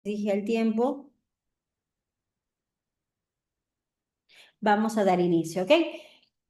Dije al tiempo, vamos a dar inicio, ¿ok?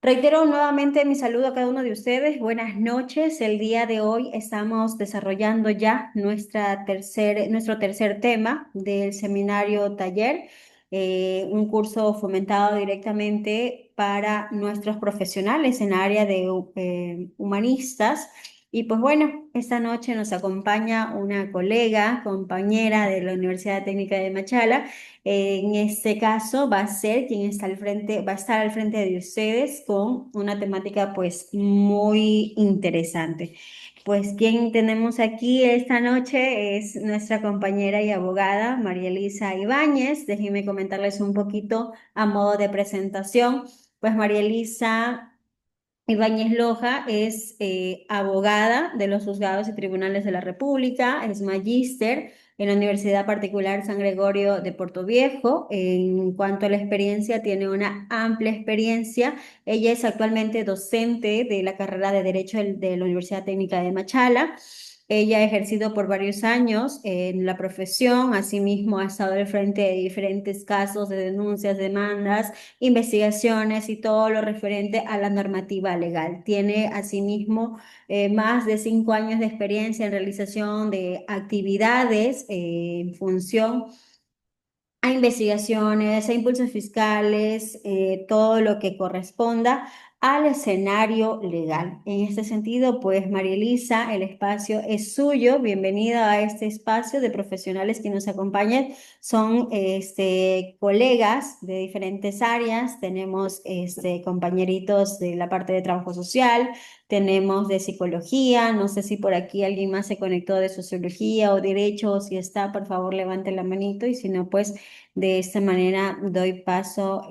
Reitero nuevamente mi saludo a cada uno de ustedes. Buenas noches. El día de hoy estamos desarrollando ya nuestro tercer tema del seminario taller, un curso fomentado directamente para nuestros profesionales en área de humanistas. Y pues bueno, esta noche nos acompaña una colega, compañera de la Universidad Técnica de Machala. En este caso va a ser quien está al frente, va a estar al frente de ustedes con una temática pues muy interesante. Pues quien tenemos aquí esta noche es nuestra compañera y abogada María Elisa Ibáñez. Déjenme comentarles un poquito a modo de presentación. Pues María Elisa Ibáñez Loja es abogada de los juzgados y tribunales de la República, es magíster en la Universidad Particular San Gregorio de Portoviejo. En cuanto a la experiencia, tiene una amplia experiencia. Ella es actualmente docente de la carrera de Derecho de la Universidad Técnica de Machala. Ella ha ejercido por varios años en la profesión, asimismo ha estado al frente de diferentes casos de denuncias, demandas, investigaciones y todo lo referente a la normativa legal. Tiene asimismo más de 5 años de experiencia en realización de actividades en función a investigaciones, a impulsos fiscales, todo lo que corresponda al escenario legal. En este sentido, pues María Elisa, el espacio es suyo. Bienvenida a este espacio de profesionales que nos acompañan. Son colegas de diferentes áreas. Tenemos compañeritos de la parte de trabajo social, tenemos de psicología. No sé si por aquí alguien más se conectó de sociología o derecho, o si está, por favor, levante la manito y si no, pues de esta manera doy paso,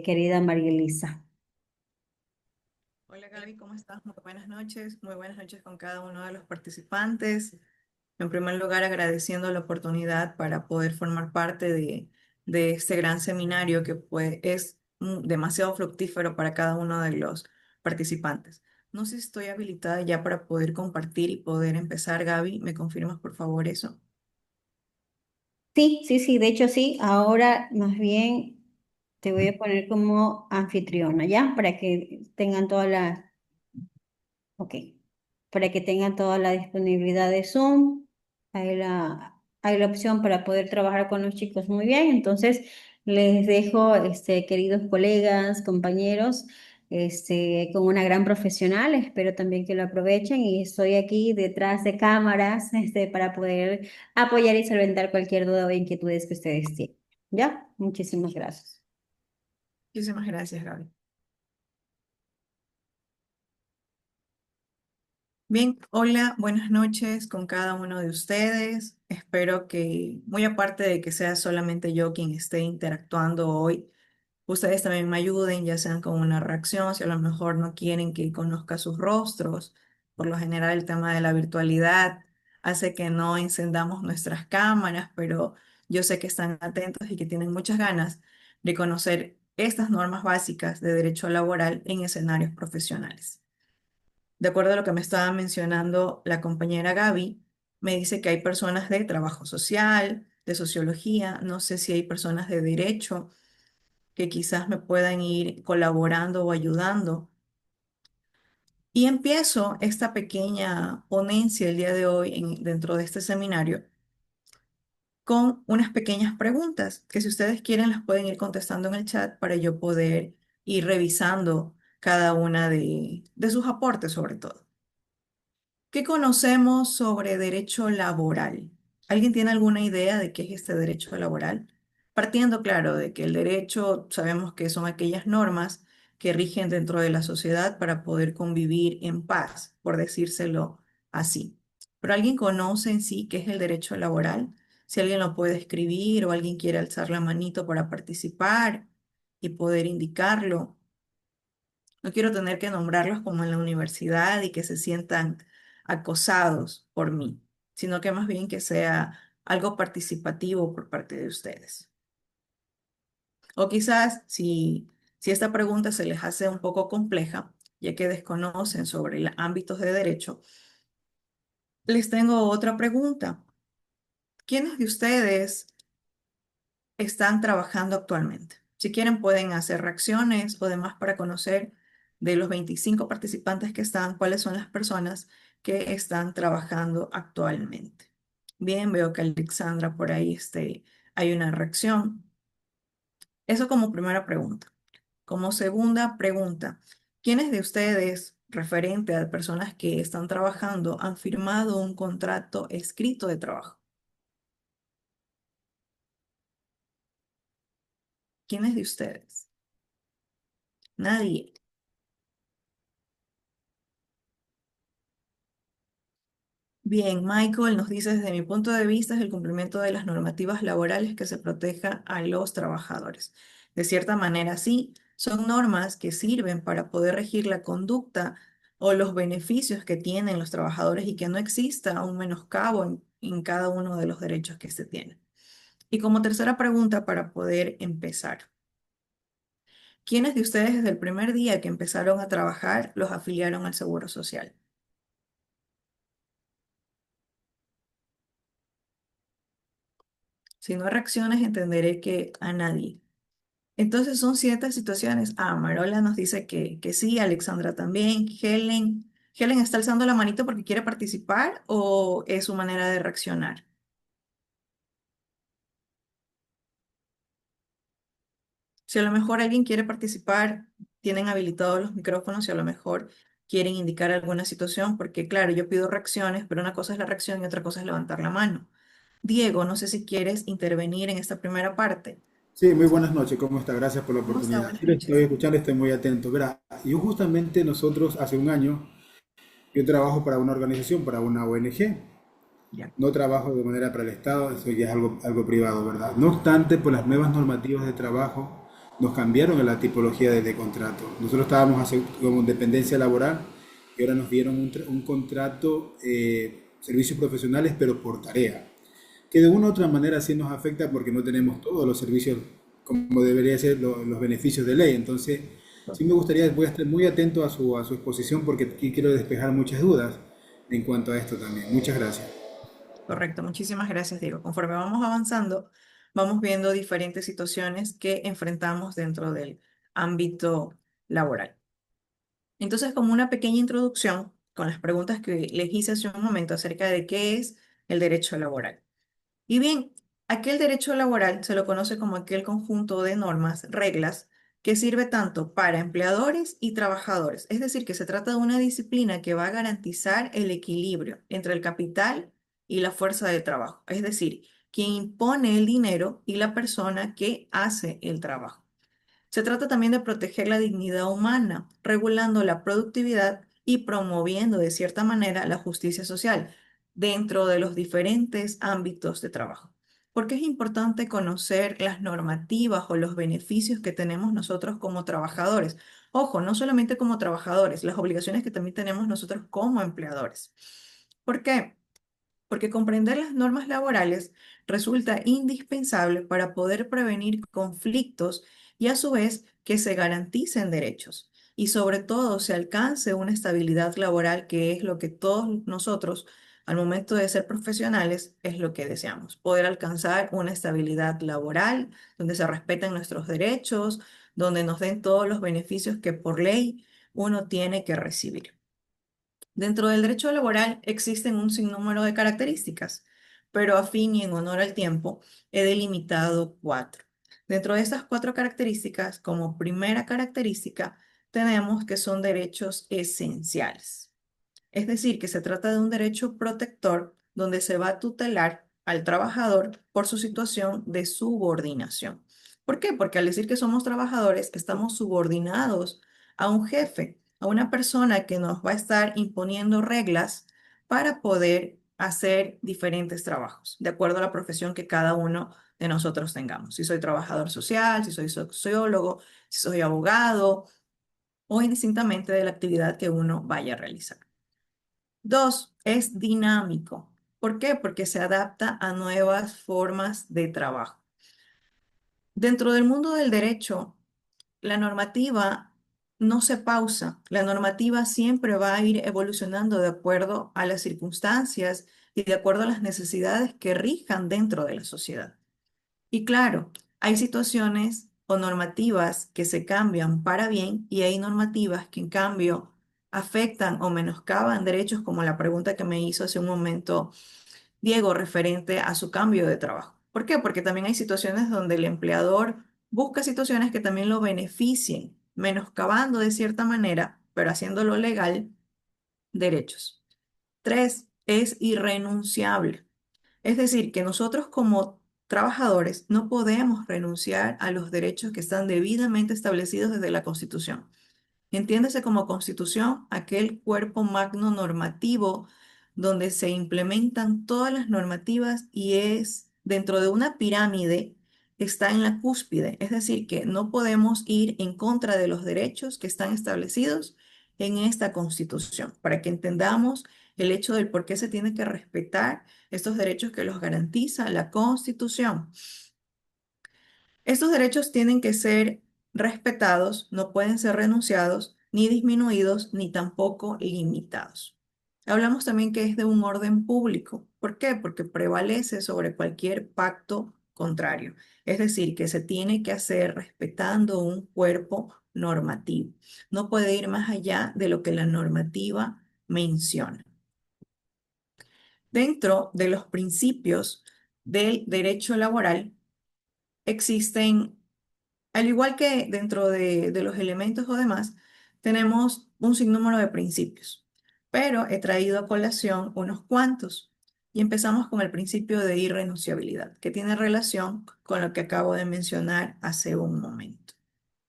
querida María Elisa. Hola Gaby, ¿cómo estás? Muy buenas noches con cada uno de los participantes. En primer lugar, agradeciendo la oportunidad para poder formar parte de este gran seminario que pues, es demasiado fructífero para cada uno de los participantes. No sé si estoy habilitada ya para poder compartir y poder empezar, Gaby. ¿Me confirmas por favor eso? Sí, sí, sí, de hecho sí. Ahora más bien te voy a poner como anfitriona, ¿ya? Para que tengan toda la, ok, para que tengan toda la disponibilidad de Zoom. Hay la opción para poder trabajar con los chicos muy bien. Entonces, les dejo, queridos colegas, compañeros, con una gran profesional. Espero también que lo aprovechen y estoy aquí detrás de cámaras, para poder apoyar y solventar cualquier duda o inquietudes que ustedes tienen. ¿Ya? Muchísimas gracias. Muchísimas gracias, Gaby. Bien, hola, buenas noches con cada uno de ustedes. Espero que, muy aparte de que sea solamente yo quien esté interactuando hoy, ustedes también me ayuden, ya sean con una reacción, si a lo mejor no quieren que conozca sus rostros. Por lo general, el tema de la virtualidad hace que no encendamos nuestras cámaras, pero yo sé que están atentos y que tienen muchas ganas de conocer estas normas básicas de derecho laboral en escenarios profesionales. De acuerdo a lo que me estaba mencionando la compañera Gaby, me dice que hay personas de trabajo social, de sociología, no sé si hay personas de derecho que quizás me puedan ir colaborando o ayudando. Y empiezo esta pequeña ponencia el día de hoy dentro de este seminario con unas pequeñas preguntas que si ustedes quieren las pueden ir contestando en el chat para yo poder ir revisando cada una de sus aportes sobre todo. ¿Qué conocemos sobre derecho laboral? ¿Alguien tiene alguna idea de qué es este derecho laboral? Partiendo, claro, de que el derecho sabemos que son aquellas normas que rigen dentro de la sociedad para poder convivir en paz, por decírselo así. ¿Pero alguien conoce en sí qué es el derecho laboral? Si alguien lo puede escribir o alguien quiere alzar la manito para participar y poder indicarlo. No quiero tener que nombrarlos como en la universidad y que se sientan acosados por mí, sino que más bien que sea algo participativo por parte de ustedes. O quizás si esta pregunta se les hace un poco compleja, ya que desconocen sobre los ámbitos de derecho, les tengo otra pregunta. ¿Quiénes de ustedes están trabajando actualmente? Si quieren, pueden hacer reacciones o demás para conocer de los 25 participantes que están, cuáles son las personas que están trabajando actualmente. Bien, veo que Alexandra por ahí hay una reacción. Eso como primera pregunta. Como segunda pregunta, ¿quiénes de ustedes, referente a personas que están trabajando, han firmado un contrato escrito de trabajo? ¿Quiénes de ustedes? Nadie. Bien, Michael nos dice, desde mi punto de vista, es el cumplimiento de las normativas laborales que se proteja a los trabajadores. De cierta manera, sí, son normas que sirven para poder regir la conducta o los beneficios que tienen los trabajadores y que no exista un menoscabo en cada uno de los derechos que se tienen. Y como tercera pregunta, para poder empezar, ¿quiénes de ustedes desde el primer día que empezaron a trabajar los afiliaron al Seguro Social? Si no reacciones, entenderé que a nadie. Entonces son ciertas situaciones. Ah, Marola nos dice que sí, Alexandra también, Helen. ¿Helen está alzando la manito porque quiere participar o es su manera de reaccionar? Si a lo mejor alguien quiere participar, tienen habilitados los micrófonos y a lo mejor quieren indicar alguna situación, porque claro, yo pido reacciones, pero una cosa es la reacción y otra cosa es levantar la mano. Diego, no sé si quieres intervenir en esta primera parte. Sí, muy buenas noches, ¿cómo está? Gracias por la ¿Cómo está? oportunidad. Buenas Sí, le estoy noches. escuchando, estoy muy atento. Verá, yo justamente nosotros hace un año, yo trabajo para una organización, para una ONG. Ya. No trabajo de manera para el Estado, eso ya es algo privado, ¿verdad? No obstante, por las nuevas normativas de trabajo, nos cambiaron en la tipología de contrato. Nosotros estábamos como dependencia laboral y ahora nos dieron un contrato, servicios profesionales, pero por tarea, que de una u otra manera sí nos afecta porque no tenemos todos los servicios como debería ser los beneficios de ley. Entonces, sí me gustaría, voy a estar muy atento a su exposición porque aquí quiero despejar muchas dudas en cuanto a esto también. Muchas gracias. Correcto, muchísimas gracias, Diego. Conforme vamos avanzando, vamos viendo diferentes situaciones que enfrentamos dentro del ámbito laboral. Entonces, como una pequeña introducción con las preguntas que les hice hace un momento acerca de qué es el derecho laboral. Y bien, aquel derecho laboral se lo conoce como aquel conjunto de normas, reglas, que sirve tanto para empleadores y trabajadores. Es decir, que se trata de una disciplina que va a garantizar el equilibrio entre el capital y la fuerza de trabajo. Es decir, quien impone el dinero y la persona que hace el trabajo. Se trata también de proteger la dignidad humana, regulando la productividad y promoviendo de cierta manera la justicia social dentro de los diferentes ámbitos de trabajo. Porque es importante conocer las normativas o los beneficios que tenemos nosotros como trabajadores. Ojo, no solamente como trabajadores, las obligaciones que también tenemos nosotros como empleadores. ¿Por qué? Porque comprender las normas laborales resulta indispensable para poder prevenir conflictos y a su vez que se garanticen derechos y sobre todo se alcance una estabilidad laboral que es lo que todos nosotros al momento de ser profesionales es lo que deseamos, poder alcanzar una estabilidad laboral donde se respeten nuestros derechos, donde nos den todos los beneficios que por ley uno tiene que recibir. Dentro del derecho laboral existen un sinnúmero de características, pero a fin y en honor al tiempo he delimitado cuatro. Dentro de estas cuatro características, como primera característica, tenemos que son derechos esenciales. Es decir, que se trata de un derecho protector donde se va a tutelar al trabajador por su situación de subordinación. ¿Por qué? Porque al decir que somos trabajadores, estamos subordinados a un jefe, a una persona que nos va a estar imponiendo reglas para poder hacer diferentes trabajos, de acuerdo a la profesión que cada uno de nosotros tengamos. Si soy trabajador social, si soy sociólogo, si soy abogado o indistintamente de la actividad que uno vaya a realizar. Dos, es dinámico. ¿Por qué? Porque se adapta a nuevas formas de trabajo. Dentro del mundo del derecho, la normativa no se pausa. La normativa siempre va a ir evolucionando de acuerdo a las circunstancias y de acuerdo a las necesidades que rijan dentro de la sociedad. Y claro, hay situaciones o normativas que se cambian para bien y hay normativas que en cambio afectan o menoscaban derechos, como la pregunta que me hizo hace un momento Diego referente a su cambio de trabajo. ¿Por qué? Porque también hay situaciones donde el empleador busca situaciones que también lo beneficien, menoscabando de cierta manera, pero haciéndolo legal, derechos. Tres, es irrenunciable. Es decir, que nosotros como trabajadores no podemos renunciar a los derechos que están debidamente establecidos desde la Constitución. Entiéndase como Constitución aquel cuerpo magno normativo donde se implementan todas las normativas y es dentro de una pirámide, está en la cúspide. Es decir, que no podemos ir en contra de los derechos que están establecidos en esta Constitución, para que entendamos el hecho del por qué se tiene que respetar estos derechos que los garantiza la Constitución. Estos derechos tienen que ser respetados, no pueden ser renunciados, ni disminuidos, ni tampoco limitados. Hablamos también que es de un orden público. ¿Por qué? Porque prevalece sobre cualquier pacto contrario. Es decir, que se tiene que hacer respetando un cuerpo normativo. No puede ir más allá de lo que la normativa menciona. Dentro de los principios del derecho laboral existen, al igual que dentro de los elementos o demás, tenemos un sinnúmero de principios, pero he traído a colación unos cuantos. Y empezamos con el principio de irrenunciabilidad, que tiene relación con lo que acabo de mencionar hace un momento.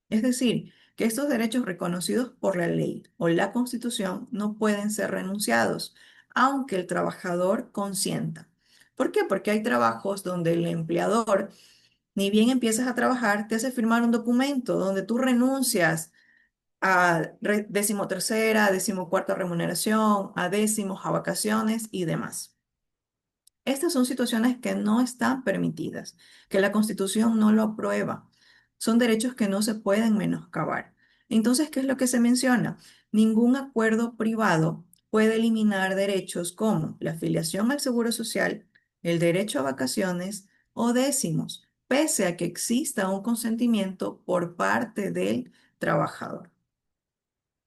Es decir, que estos derechos reconocidos por la ley o la Constitución no pueden ser renunciados, aunque el trabajador consienta. ¿Por qué? Porque hay trabajos donde el empleador ni bien empiezas a trabajar, te hace firmar un documento donde tú renuncias a decimotercera, decimocuarta remuneración, a décimos, a vacaciones y demás. Estas son situaciones que no están permitidas, que la Constitución no lo aprueba. Son derechos que no se pueden menoscabar. Entonces, ¿qué es lo que se menciona? Ningún acuerdo privado puede eliminar derechos como la afiliación al Seguro Social, el derecho a vacaciones o décimos, pese a que exista un consentimiento por parte del trabajador.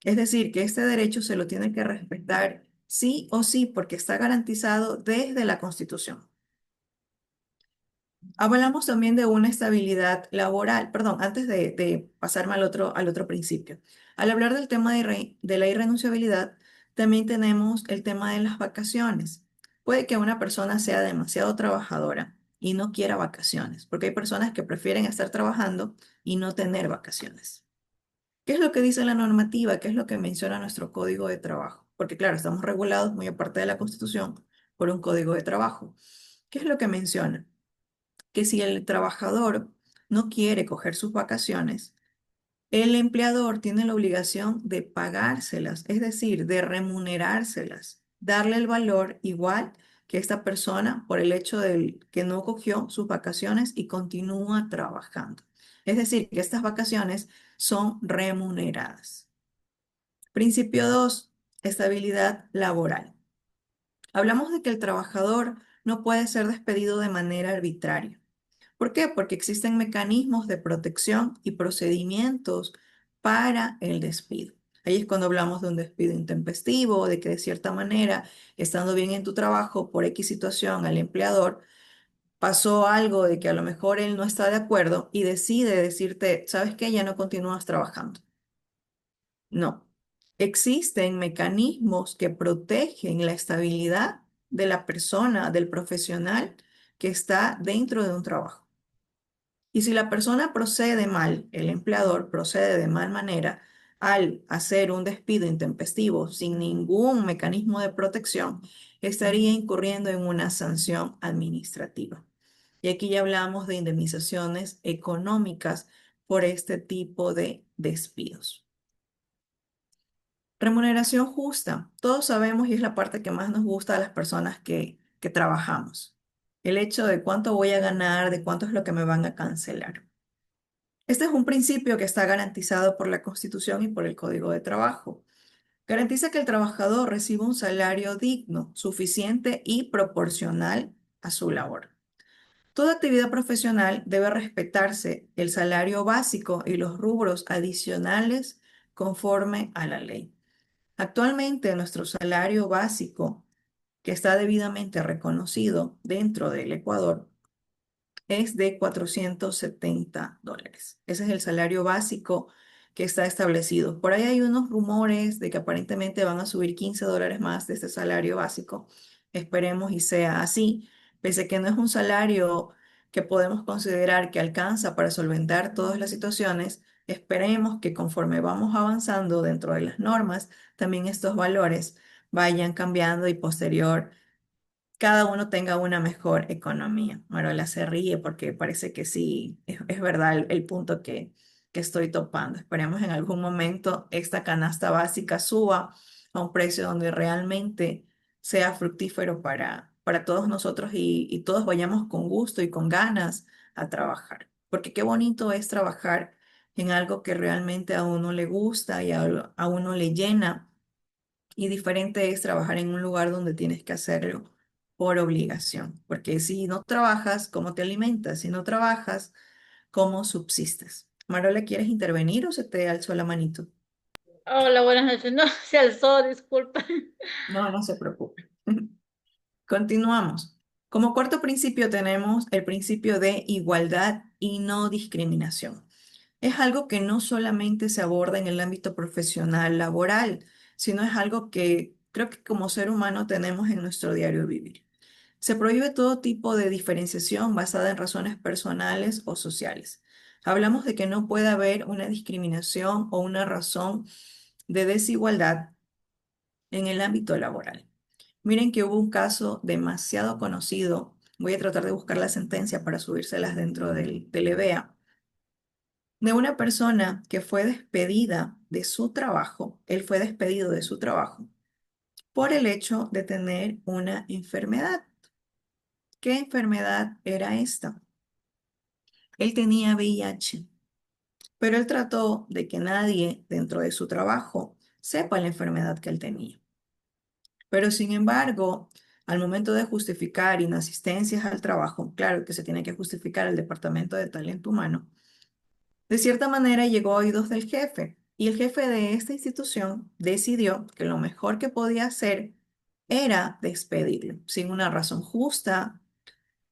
Es decir, que este derecho se lo tiene que respetar sí o sí porque está garantizado desde la Constitución. Hablamos también de una estabilidad laboral, perdón, antes de pasarme al otro principio. Al hablar del tema de la irrenunciabilidad, también tenemos el tema de las vacaciones. Puede que una persona sea demasiado trabajadora y no quiera vacaciones, porque hay personas que prefieren estar trabajando y no tener vacaciones. ¿Qué es lo que dice la normativa? ¿Qué es lo que menciona nuestro código de trabajo? Porque claro, estamos regulados, muy aparte de la Constitución, por un código de trabajo. ¿Qué es lo que menciona? Que si el trabajador no quiere coger sus vacaciones, el empleador tiene la obligación de pagárselas, es decir, de remunerárselas, darle el valor igual que esta persona por el hecho de que no cogió sus vacaciones y continúa trabajando. Es decir, que estas vacaciones son remuneradas. Principio 2, estabilidad laboral. Hablamos de que el trabajador no puede ser despedido de manera arbitraria. ¿Por qué? Porque existen mecanismos de protección y procedimientos para el despido. Ahí es cuando hablamos de un despido intempestivo, de que de cierta manera, estando bien en tu trabajo por X situación al empleador, pasó algo de que a lo mejor él no está de acuerdo y decide decirte, ¿sabes qué? Ya no continúas trabajando. No. Existen mecanismos que protegen la estabilidad de la persona, del profesional que está dentro de un trabajo. Y si la persona procede mal, el empleador procede de mal manera al hacer un despido intempestivo sin ningún mecanismo de protección, estaría incurriendo en una sanción administrativa. Y aquí ya hablamos de indemnizaciones económicas por este tipo de despidos. Remuneración justa. Todos sabemos y es la parte que más nos gusta a las personas que trabajamos. El hecho de cuánto voy a ganar, de cuánto es lo que me van a cancelar. Este es un principio que está garantizado por la Constitución y por el Código de Trabajo. Garantiza que el trabajador reciba un salario digno, suficiente y proporcional a su labor. Toda actividad profesional debe respetarse el salario básico y los rubros adicionales conforme a la ley. Actualmente, nuestro salario básico, que está debidamente reconocido dentro del Ecuador, es de $470. Ese es el salario básico que está establecido. Por ahí hay unos rumores de que aparentemente van a subir $15 más de este salario básico. Esperemos y sea así, pese que no es un salario que podemos considerar que alcanza para solventar todas las situaciones. Esperemos que conforme vamos avanzando dentro de las normas, también estos valores vayan cambiando y posterior cada uno tenga una mejor economía. Marola se ríe porque parece que sí, es verdad el punto que estoy topando. Esperemos en algún momento esta canasta básica suba a un precio donde realmente sea fructífero para todos nosotros y todos vayamos con gusto y con ganas a trabajar. Porque qué bonito es trabajar en algo que realmente a uno le gusta y a uno le llena y diferente es trabajar en un lugar donde tienes que hacerlo por obligación, porque si no trabajas, ¿cómo te alimentas? Si no trabajas, ¿cómo subsistes? Marola, ¿quieres intervenir o se te alzó la manito? Hola, buenas noches. No, se alzó, disculpa. No, no se preocupe. Continuamos. Como cuarto principio tenemos el principio de igualdad y no discriminación. Es algo que no solamente se aborda en el ámbito profesional laboral, sino es algo que creo que como ser humano tenemos en nuestro diario vivir. Se prohíbe todo tipo de diferenciación basada en razones personales o sociales. Hablamos de que no puede haber una discriminación o una razón de desigualdad en el ámbito laboral. Miren que hubo un caso demasiado conocido. Voy a tratar de buscar la sentencia para subírselas dentro del EBEA, de una persona que fue despedida de su trabajo. Él fue despedido de su trabajo por el hecho de tener una enfermedad. ¿Qué enfermedad era esta? Él tenía VIH, pero él trató de que nadie dentro de su trabajo sepa la enfermedad que él tenía. Pero sin embargo, al momento de justificar inasistencias al trabajo, claro que se tiene que justificar el Departamento de Talento Humano, de cierta manera llegó a oídos del jefe y el jefe de esta institución decidió que lo mejor que podía hacer era despedirlo, sin una razón justa,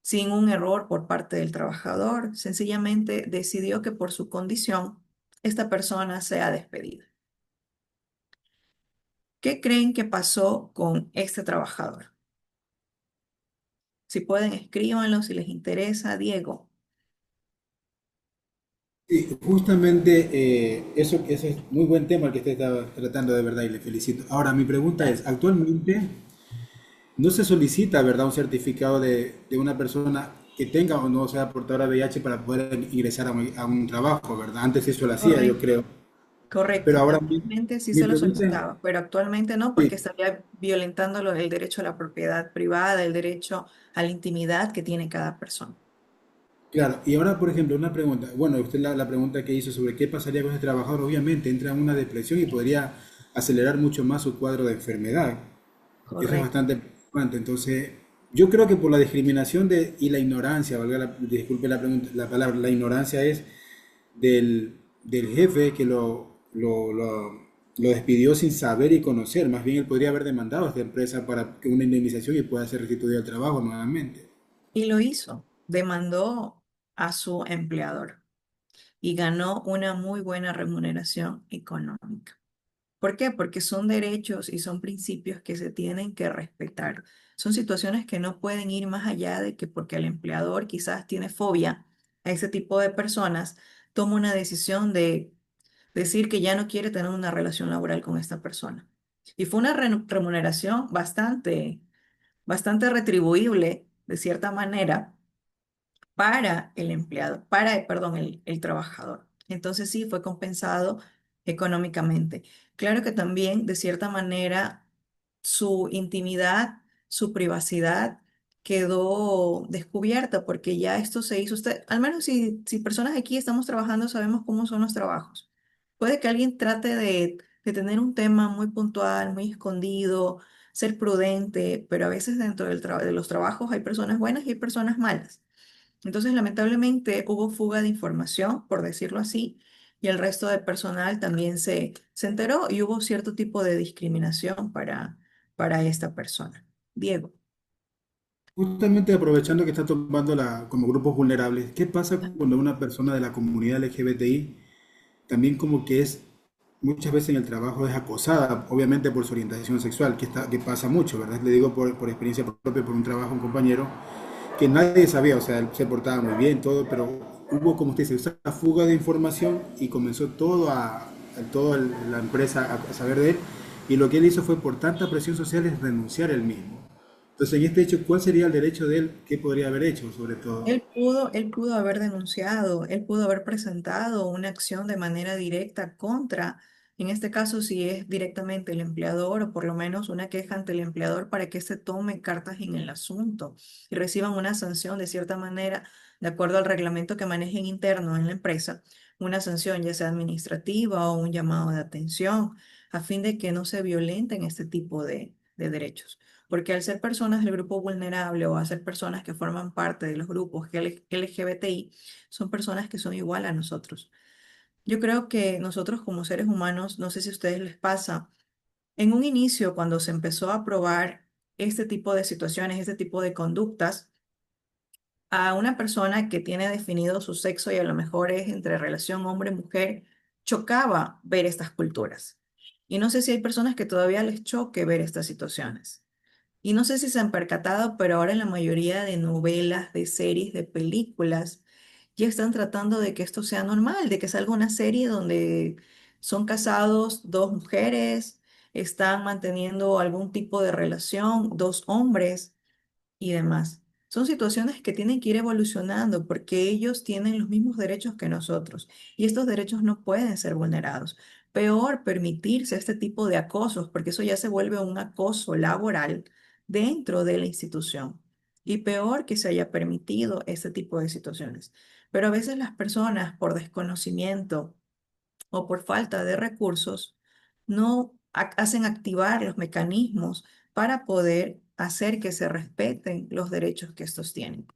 sin un error por parte del trabajador, sencillamente decidió que por su condición esta persona sea despedida. ¿Qué creen que pasó con este trabajador? Si pueden, escríbanlo si les interesa, Diego. Sí, justamente eso es muy buen tema el que usted estaba tratando de verdad y le felicito. Ahora, mi pregunta es, actualmente no se solicita, ¿verdad?, un certificado de una persona que tenga o no sea portadora de VIH para poder ingresar a un trabajo, ¿verdad? Antes eso lo hacía, yo Correcto. creo. Pero Correcto, ahora anteriormente sí mi se lo pregunta es, solicitaba, pero actualmente no, sí, porque estaría violentando el derecho a la propiedad privada, el derecho a la intimidad que tiene cada persona. claro, y ahora, por ejemplo, una pregunta. Bueno, usted la pregunta que hizo sobre qué pasaría con ese trabajador, obviamente entra en una depresión y podría acelerar mucho más su cuadro de enfermedad. Eso es Correcto. bastante preocupante. Entonces, yo creo que por la discriminación y la ignorancia, disculpe la palabra, la ignorancia es del jefe que lo despidió sin saber y conocer. Más bien él podría haber demandado a esta empresa para que una indemnización y pueda ser restituido al trabajo nuevamente. Y lo hizo, demandó a su empleador y ganó una muy buena remuneración económica. ¿Por qué? Porque son derechos y son principios que se tienen que respetar. Son situaciones que no pueden ir más allá de que porque el empleador quizás tiene fobia a ese tipo de personas, toma una decisión de decir que ya no quiere tener una relación laboral con esta persona. Y fue una remuneración bastante retribuible, de cierta manera, para el empleado, perdón, el trabajador. Entonces sí, fue compensado económicamente. Claro que también, de cierta manera, su intimidad, su privacidad quedó descubierta porque ya esto se hizo. Usted, al menos si personas aquí estamos trabajando, sabemos cómo son los trabajos. Puede que alguien trate de de tener un tema muy puntual, muy escondido, ser prudente, pero a veces dentro de los trabajos hay personas buenas y hay personas malas. Entonces, lamentablemente, hubo fuga de información, por decirlo así, y el resto de personal también se enteró y hubo cierto tipo de discriminación para esta persona. Diego. Justamente aprovechando que está tomando como grupos vulnerables, ¿qué pasa cuando una persona de la comunidad LGBTI también como que es muchas veces en el trabajo es acosada, obviamente por su orientación sexual, que pasa mucho, ¿verdad? Le digo por experiencia propia, por un trabajo, un compañero, que nadie sabía, o sea, él se portaba muy bien, todo, pero hubo, como usted dice, una fuga de información y comenzó toda la empresa a saber de él, y lo que él hizo fue, por tanta presión social, es renunciar él mismo. Entonces, en este hecho, ¿cuál sería el derecho de él? ¿Qué podría haber hecho, sobre todo? Él pudo haber denunciado, él pudo haber presentado una acción de manera directa contra, en este caso, si es directamente el empleador, o por lo menos una queja ante el empleador para que se tome cartas en el asunto y reciban una sanción de cierta manera, de acuerdo al reglamento que manejen interno en la empresa, una sanción ya sea administrativa o un llamado de atención, a fin de que no se violenten este tipo de derechos. Porque al ser personas del grupo vulnerable o al ser personas que forman parte de los grupos LGBTI, son personas que son igual a nosotros. Yo creo que nosotros como seres humanos, no sé si a ustedes les pasa, en un inicio, cuando se empezó a probar este tipo de situaciones, este tipo de conductas, a una persona que tiene definido su sexo y a lo mejor es entre relación hombre-mujer, chocaba ver estas culturas. Y no sé si hay personas que todavía les choque ver estas situaciones. Y no sé si se han percatado, pero ahora en la mayoría de novelas, de series, de películas, ya están tratando de que esto sea normal, de que salga una serie donde son casados dos mujeres, están manteniendo algún tipo de relación, dos hombres y demás. Son situaciones que tienen que ir evolucionando porque ellos tienen los mismos derechos que nosotros y estos derechos no pueden ser vulnerados. Peor, permitirse este tipo de acosos, porque eso ya se vuelve un acoso laboral dentro de la institución. Y peor que se haya permitido este tipo de situaciones. Pero a veces las personas, por desconocimiento, o por falta de recursos, no hacen activar los mecanismos para poder hacer que se respeten los derechos que estos tienen.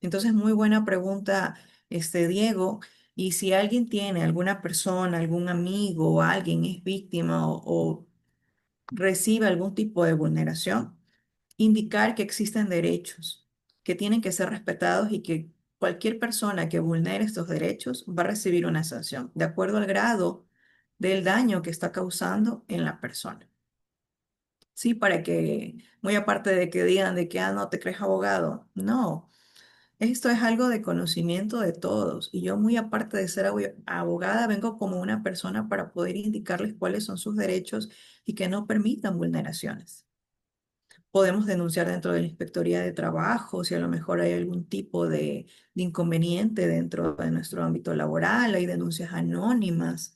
Entonces, muy buena pregunta, Diego. Y si alguien tiene, alguna persona, algún amigo o alguien es víctima o recibe algún tipo de vulneración, indicar que existen derechos que tienen que ser respetados y que cualquier persona que vulnere estos derechos va a recibir una sanción de acuerdo al grado del daño que está causando en la persona. Sí, para que, muy aparte de que digan de que, no te crees abogado, no, esto es algo de conocimiento de todos y yo muy aparte de ser abogada, vengo como una persona para poder indicarles cuáles son sus derechos y que no permitan vulneraciones. Podemos denunciar dentro de la Inspectoría de Trabajo si a lo mejor hay algún tipo de inconveniente dentro de nuestro ámbito laboral. Hay denuncias anónimas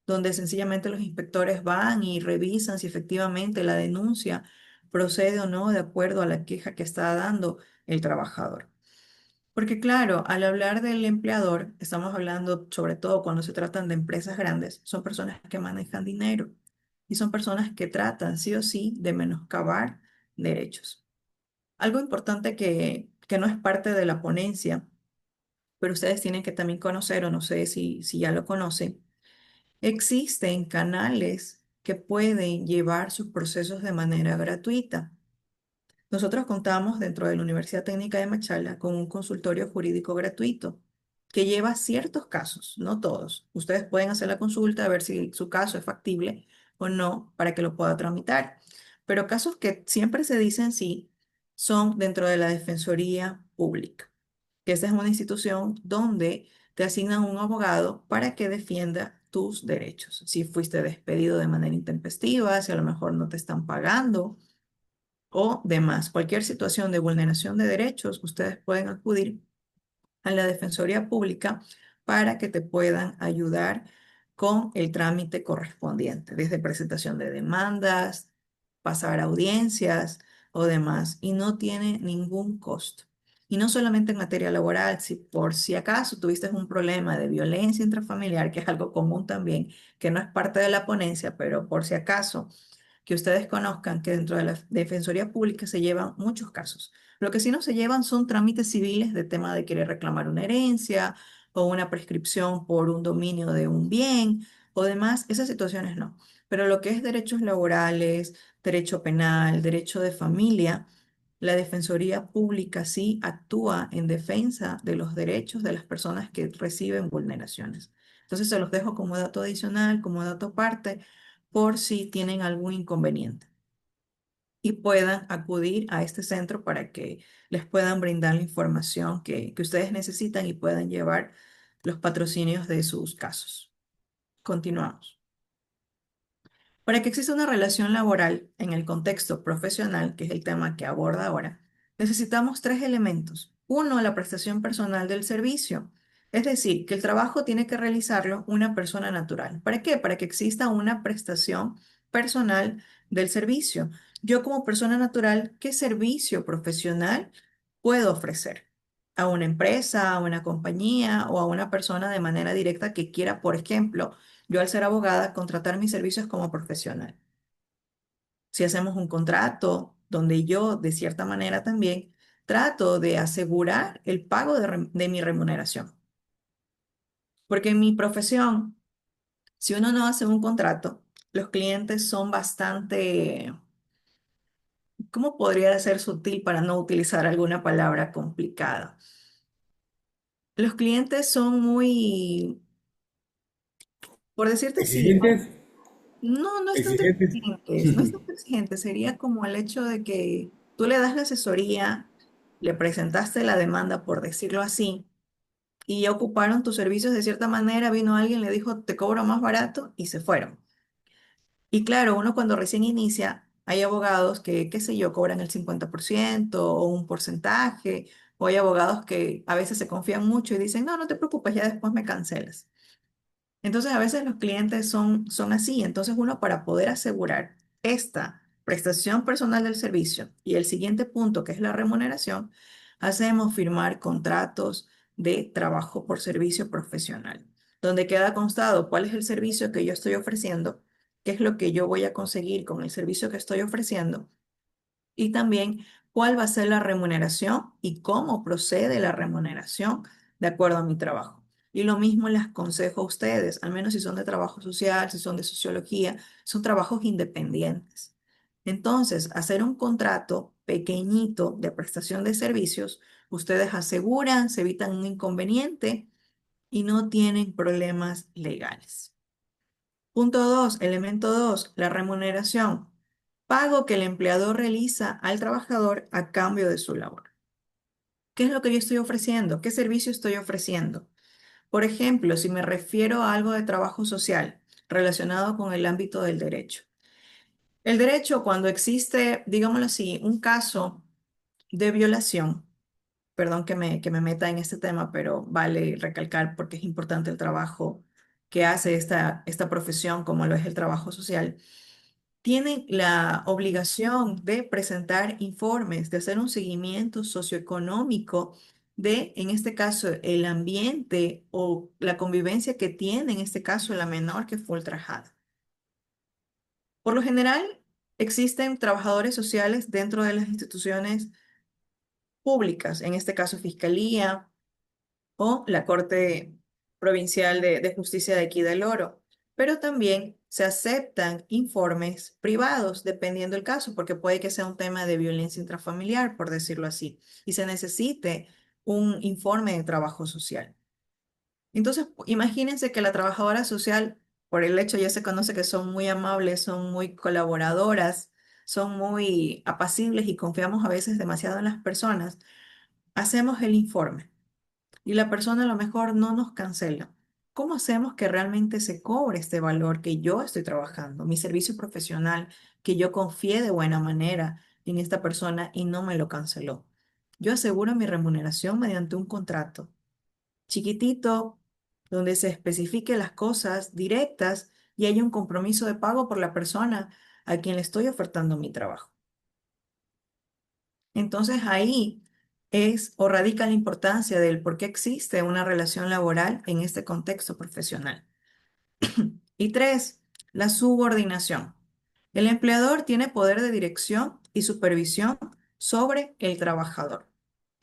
donde sencillamente los inspectores van y revisan si efectivamente la denuncia procede o no de acuerdo a la queja que está dando el trabajador. Porque claro, al hablar del empleador, estamos hablando sobre todo cuando se tratan de empresas grandes, son personas que manejan dinero y son personas que tratan sí o sí de menoscabar derechos. Algo importante que no es parte de la ponencia, pero ustedes tienen que también conocer, o no sé si ya lo conocen, existen canales que pueden llevar sus procesos de manera gratuita. Nosotros contamos dentro de la Universidad Técnica de Machala con un consultorio jurídico gratuito que lleva ciertos casos, no todos. Ustedes pueden hacer la consulta a ver si su caso es factible o no para que lo pueda tramitar. Pero casos que siempre se dicen sí son dentro de la Defensoría Pública, que esta es una institución donde te asignan un abogado para que defienda tus derechos. Si fuiste despedido de manera intempestiva, si a lo mejor no te están pagando o demás. Cualquier situación de vulneración de derechos, ustedes pueden acudir a la Defensoría Pública para que te puedan ayudar con el trámite correspondiente, desde presentación de demandas, pasar a audiencias o demás, y no tiene ningún costo. Y no solamente en materia laboral, si por si acaso tuviste un problema de violencia intrafamiliar, que es algo común también, que no es parte de la ponencia, pero por si acaso que ustedes conozcan que dentro de la Defensoría Pública se llevan muchos casos. Lo que sí no se llevan son trámites civiles de tema de querer reclamar una herencia o una prescripción por un dominio de un bien o demás, esas situaciones no. Pero lo que es derechos laborales, derecho penal, derecho de familia, la Defensoría Pública sí actúa en defensa de los derechos de las personas que reciben vulneraciones. Entonces se los dejo como dato adicional, como dato aparte por si tienen algún inconveniente y puedan acudir a este centro para que les puedan brindar la información que ustedes necesitan y puedan llevar los patrocinios de sus casos. Continuamos. Para que exista una relación laboral en el contexto profesional, que es el tema que aborda ahora, necesitamos tres elementos. Uno, la prestación personal del servicio. Es decir, que el trabajo tiene que realizarlo una persona natural. ¿Para qué? Para que exista una prestación personal del servicio. Yo como persona natural, ¿qué servicio profesional puedo ofrecer a una empresa, a una compañía o a una persona de manera directa que quiera, por ejemplo, yo al ser abogada, contratar mis servicios como profesional? Si hacemos un contrato donde yo, de cierta manera también, trato de asegurar el pago de mi remuneración. Porque en mi profesión, si uno no hace un contrato, los clientes son bastante, ¿cómo podría ser sutil para no utilizar alguna palabra complicada? Los clientes son muy, por decirte así, ¿Exigentes? no, no es tanto ¿Exigentes? exigentes, no es tanto exigente, sería como el hecho de que tú le das la asesoría, le presentaste la demanda, por decirlo así, y ya ocuparon tus servicios de cierta manera, vino alguien, le dijo, te cobro más barato y se fueron. Y claro, uno cuando recién inicia, hay abogados que, qué sé yo, cobran el 50% o un porcentaje, o hay abogados que a veces se confían mucho y dicen, no, no te preocupes, ya después me cancelas. Entonces, a veces los clientes son así. Entonces, uno para poder asegurar esta prestación personal del servicio y el siguiente punto, que es la remuneración, hacemos firmar contratos de trabajo por servicio profesional, donde queda constado cuál es el servicio que yo estoy ofreciendo, qué es lo que yo voy a conseguir con el servicio que estoy ofreciendo y también cuál va a ser la remuneración y cómo procede la remuneración de acuerdo a mi trabajo. Y lo mismo les aconsejo a ustedes, al menos si son de trabajo social, si son de sociología, son trabajos independientes. Entonces, hacer un contrato pequeñito de prestación de servicios, ustedes aseguran, se evitan un inconveniente y no tienen problemas legales. Punto 2, elemento 2, la remuneración. Pago que el empleador realiza al trabajador a cambio de su labor. ¿Qué es lo que yo estoy ofreciendo? ¿Qué servicio estoy ofreciendo? Por ejemplo, si me refiero a algo de trabajo social relacionado con el ámbito del derecho. El derecho, cuando existe, digámoslo así, un caso de violación, perdón que me meta en este tema, pero vale recalcar porque es importante el trabajo que hace esta profesión, como lo es el trabajo social, tienen la obligación de presentar informes, de hacer un seguimiento socioeconómico de, en este caso, el ambiente o la convivencia que tiene, en este caso, la menor que fue ultrajada. Por lo general, existen trabajadores sociales dentro de las instituciones públicas, en este caso, Fiscalía o la Corte Provincial de Justicia de aquí del Oro. Pero también se aceptan informes privados, dependiendo del caso, porque puede que sea un tema de violencia intrafamiliar, por decirlo así, y se necesite un informe de trabajo social. Entonces, imagínense que la trabajadora social, por el hecho ya se conoce que son muy amables, son muy colaboradoras, son muy apacibles y confiamos a veces demasiado en las personas, hacemos el informe y la persona a lo mejor no nos cancela. ¿Cómo hacemos que realmente se cobre este valor que yo estoy trabajando, mi servicio profesional, que yo confié de buena manera en esta persona y no me lo canceló? Yo aseguro mi remuneración mediante un contrato chiquitito, donde se especifique las cosas directas y hay un compromiso de pago por la persona a quien le estoy ofertando mi trabajo. Entonces ahí es o radica la importancia del por qué existe una relación laboral en este contexto profesional. Y tres, la subordinación. El empleador tiene poder de dirección y supervisión sobre el trabajador.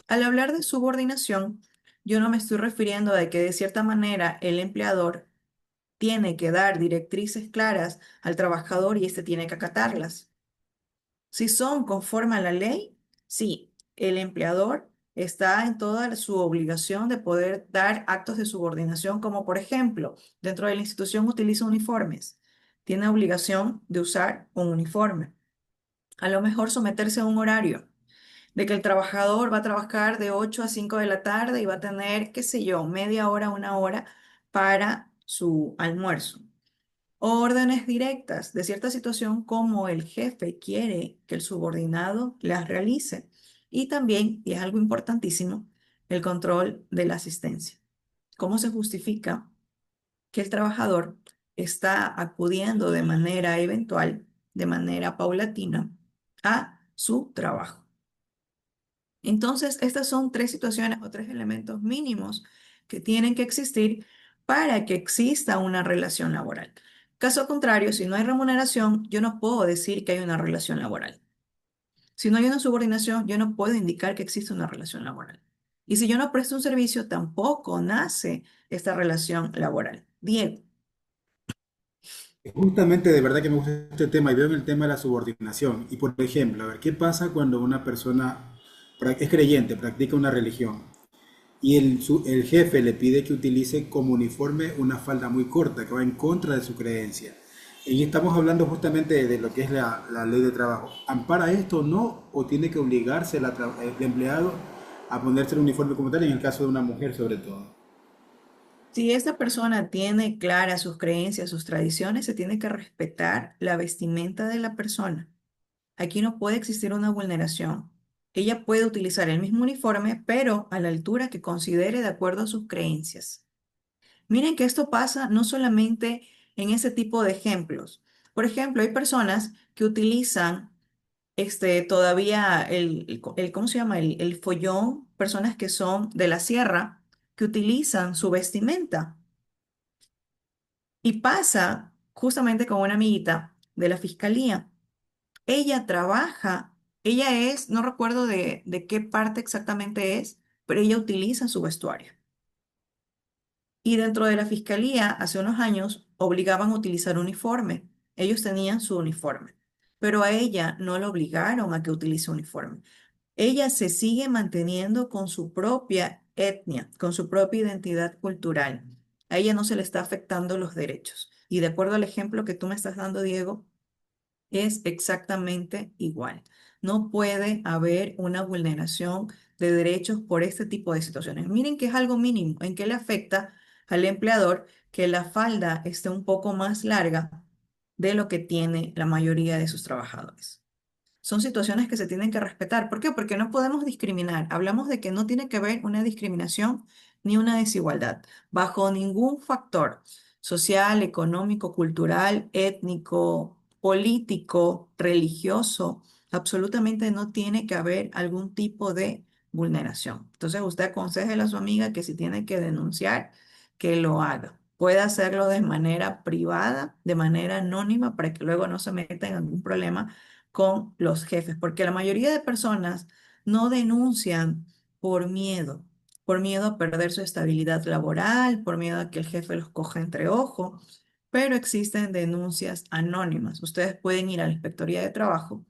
Al hablar de subordinación, yo no me estoy refiriendo a que de cierta manera el empleador tiene que dar directrices claras al trabajador y éste tiene que acatarlas. Si son conforme a la ley, sí, el empleador está en toda su obligación de poder dar actos de subordinación, como por ejemplo, dentro de la institución utiliza uniformes, tiene obligación de usar un uniforme. A lo mejor someterse a un horario, de que el trabajador va a trabajar de 8 a 5 de la tarde y va a tener, qué sé yo, media hora, una hora para su almuerzo. Órdenes directas de cierta situación como el jefe quiere que el subordinado las realice. Y también, y es algo importantísimo, el control de la asistencia. ¿Cómo se justifica que el trabajador está acudiendo de manera eventual, de manera paulatina, a su trabajo? Entonces, estas son tres situaciones o tres elementos mínimos que tienen que existir para que exista una relación laboral. Caso contrario, si no hay remuneración, yo no puedo decir que hay una relación laboral. Si no hay una subordinación, yo no puedo indicar que existe una relación laboral. Y si yo no presto un servicio, tampoco nace esta relación laboral. Diego. Justamente de verdad que me gusta este tema y veo en el tema de la subordinación. Y por ejemplo, a ver, ¿qué pasa cuando una persona es creyente, practica una religión y el jefe le pide que utilice como uniforme una falda muy corta que va en contra de su creencia? Y estamos hablando justamente de lo que es la ley de trabajo. ¿Ampara esto o no? ¿O tiene que obligarse el empleado a ponerse el uniforme como tal, en el caso de una mujer sobre todo? Si esta persona tiene claras sus creencias, sus tradiciones, se tiene que respetar la vestimenta de la persona. Aquí no puede existir una vulneración. Ella puede utilizar el mismo uniforme, pero a la altura que considere de acuerdo a sus creencias. Miren que esto pasa no solamente en ese tipo de ejemplos. Por ejemplo, hay personas que utilizan todavía ¿cómo se llama? El follón, personas que son de la sierra, que utilizan su vestimenta. Y pasa justamente con una amiguita de la fiscalía. Ella trabaja, ella es, no recuerdo de qué parte exactamente es, pero ella utiliza su vestuario. Y dentro de la fiscalía, hace unos años, obligaban a utilizar uniforme. Ellos tenían su uniforme, pero a ella no la obligaron a que utilice uniforme. Ella se sigue manteniendo con su propia etnia, con su propia identidad cultural. A ella no se le está afectando los derechos. Y de acuerdo al ejemplo que tú me estás dando, Diego, es exactamente igual. No puede haber una vulneración de derechos por este tipo de situaciones. Miren que es algo mínimo. ¿En qué le afecta al empleador que la falda esté un poco más larga de lo que tiene la mayoría de sus trabajadores? Son situaciones que se tienen que respetar. ¿Por qué? Porque no podemos discriminar. Hablamos de que no tiene que haber una discriminación ni una desigualdad bajo ningún factor social, económico, cultural, étnico, político, religioso. Absolutamente no tiene que haber algún tipo de vulneración. Entonces usted aconséjele a su amiga que si tiene que denunciar, que lo haga. Puede hacerlo de manera privada, de manera anónima, para que luego no se meta en algún problema con los jefes, porque la mayoría de personas no denuncian por miedo a perder su estabilidad laboral, por miedo a que el jefe los coja entre ojos, pero existen denuncias anónimas. Ustedes pueden ir a la Inspectoría de Trabajo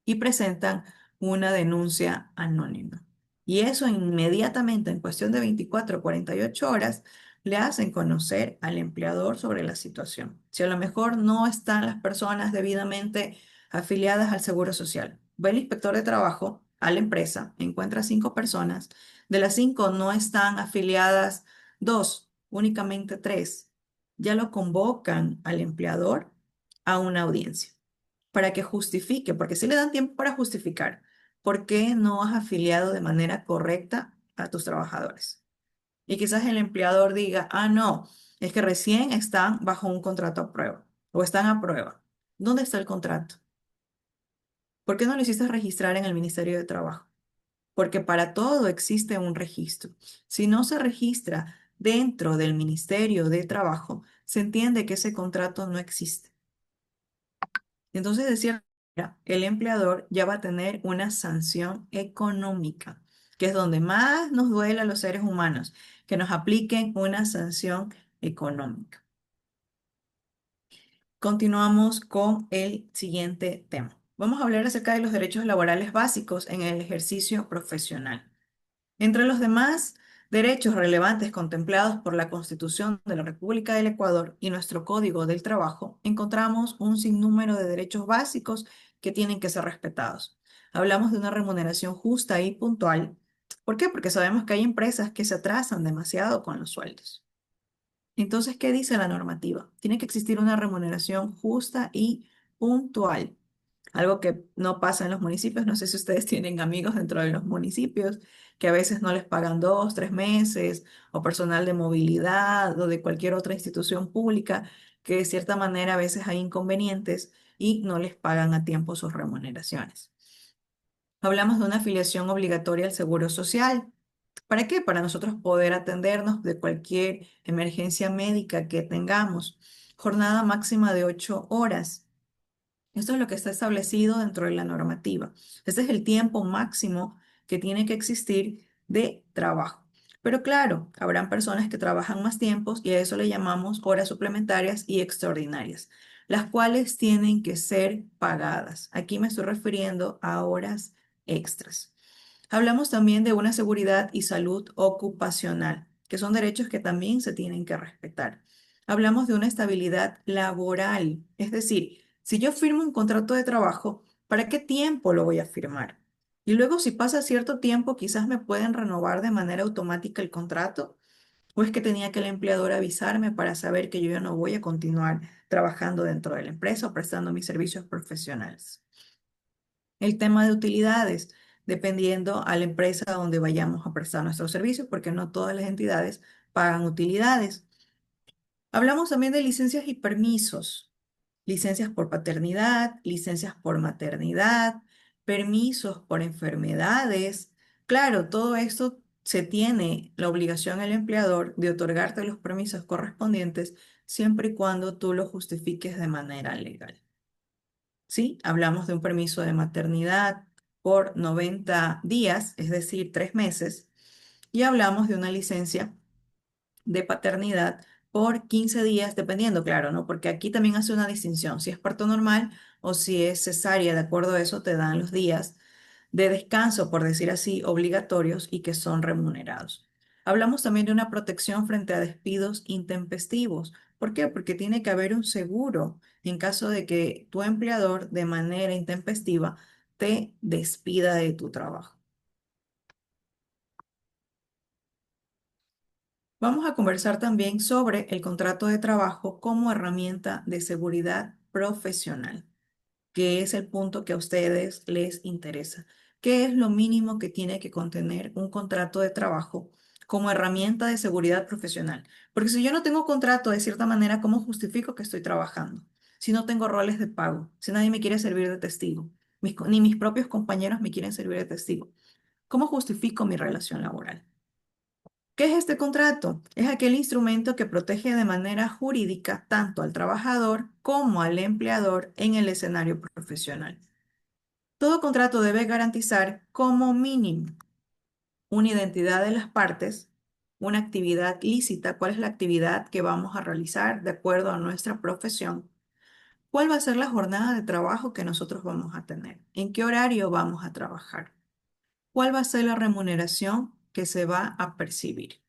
y presentan una denuncia anónima. Y eso inmediatamente, en cuestión de 24 o 48 horas, le hacen conocer al empleador sobre la situación. Si a lo mejor no están las personas debidamente afiliadas al Seguro Social, va el inspector de trabajo a la empresa, encuentra 5 personas, de las 5 no están afiliadas 2, únicamente 3. Ya lo convocan al empleador a una audiencia para que justifique, porque si le dan tiempo para justificar, ¿por qué no has afiliado de manera correcta a tus trabajadores? Y quizás el empleador diga, ah, no, es que recién están bajo un contrato a prueba o están a prueba. ¿Dónde está el contrato? ¿Por qué no lo hiciste registrar en el Ministerio de Trabajo? porque para todo existe un registro. Si no se registra dentro del Ministerio de Trabajo, se entiende que ese contrato no existe. Entonces, de cierta manera, el empleador ya va a tener una sanción económica, que es donde más nos duele a los seres humanos, que nos apliquen una sanción económica. Continuamos con el siguiente tema. Vamos a hablar acerca de los derechos laborales básicos en el ejercicio profesional. Entre los demás derechos relevantes contemplados por la Constitución de la República del Ecuador y nuestro Código del Trabajo, encontramos un sinnúmero de derechos básicos que tienen que ser respetados. Hablamos de una remuneración justa y puntual. ¿Por qué? Porque sabemos que hay empresas que se atrasan demasiado con los sueldos. Entonces, ¿qué dice la normativa? Tiene que existir una remuneración justa y puntual. Algo que no pasa en los municipios. No sé si ustedes tienen amigos dentro de los municipios que a veces no les pagan 2, 3 meses, o personal de movilidad o de cualquier otra institución pública, que de cierta manera a veces hay inconvenientes y no les pagan a tiempo sus remuneraciones. Hablamos de una afiliación obligatoria al Seguro Social. ¿Para qué? Para nosotros poder atendernos de cualquier emergencia médica que tengamos. Jornada máxima de 8 horas. Esto es lo que está establecido dentro de la normativa. Este es el tiempo máximo que tiene que existir de trabajo. Pero claro, habrán personas que trabajan más tiempos y a eso le llamamos horas suplementarias y extraordinarias, las cuales tienen que ser pagadas. Aquí me estoy refiriendo a horas extras. Hablamos también de una seguridad y salud ocupacional, que son derechos que también se tienen que respetar. Hablamos de una estabilidad laboral, es decir, si yo firmo un contrato de trabajo, ¿para qué tiempo lo voy a firmar? Y luego, si pasa cierto tiempo, quizás me pueden renovar de manera automática el contrato, o es que tenía que el empleador avisarme para saber que yo ya no voy a continuar trabajando dentro de la empresa o prestando mis servicios profesionales. El tema de utilidades, dependiendo a la empresa donde vayamos a prestar nuestros servicios, porque no todas las entidades pagan utilidades. Hablamos también de licencias y permisos, licencias por paternidad, licencias por maternidad, permisos por enfermedades. Claro, todo esto se tiene la obligación el empleador de otorgarte los permisos correspondientes siempre y cuando tú lo justifiques de manera legal. ¿Sí? Hablamos de un permiso de maternidad por 90 días, es decir, 3 meses, y hablamos de una licencia de paternidad por 15 días, dependiendo, claro, ¿no? Porque aquí también hace una distinción, si es parto normal o si es cesárea, de acuerdo a eso te dan los días de descanso, por decir así, obligatorios y que son remunerados. Hablamos también de una protección frente a despidos intempestivos. ¿Por qué? Porque tiene que haber un seguro en caso de que tu empleador de manera intempestiva te despida de tu trabajo. Vamos a conversar también sobre el contrato de trabajo como herramienta de seguridad profesional, que es el punto que a ustedes les interesa. ¿Qué es lo mínimo que tiene que contener un contrato de trabajo como herramienta de seguridad profesional? Porque si yo no tengo contrato, de cierta manera, ¿cómo justifico que estoy trabajando? Si no tengo roles de pago, si nadie me quiere servir de testigo, ni mis propios compañeros me quieren servir de testigo, ¿cómo justifico mi relación laboral? ¿Qué es este contrato? Es aquel instrumento que protege de manera jurídica tanto al trabajador como al empleador en el escenario profesional. Todo contrato debe garantizar como mínimo una identidad de las partes, una actividad lícita, cuál es la actividad que vamos a realizar de acuerdo a nuestra profesión, cuál va a ser la jornada de trabajo que nosotros vamos a tener, en qué horario vamos a trabajar, cuál va a ser la remuneración que se va a percibir.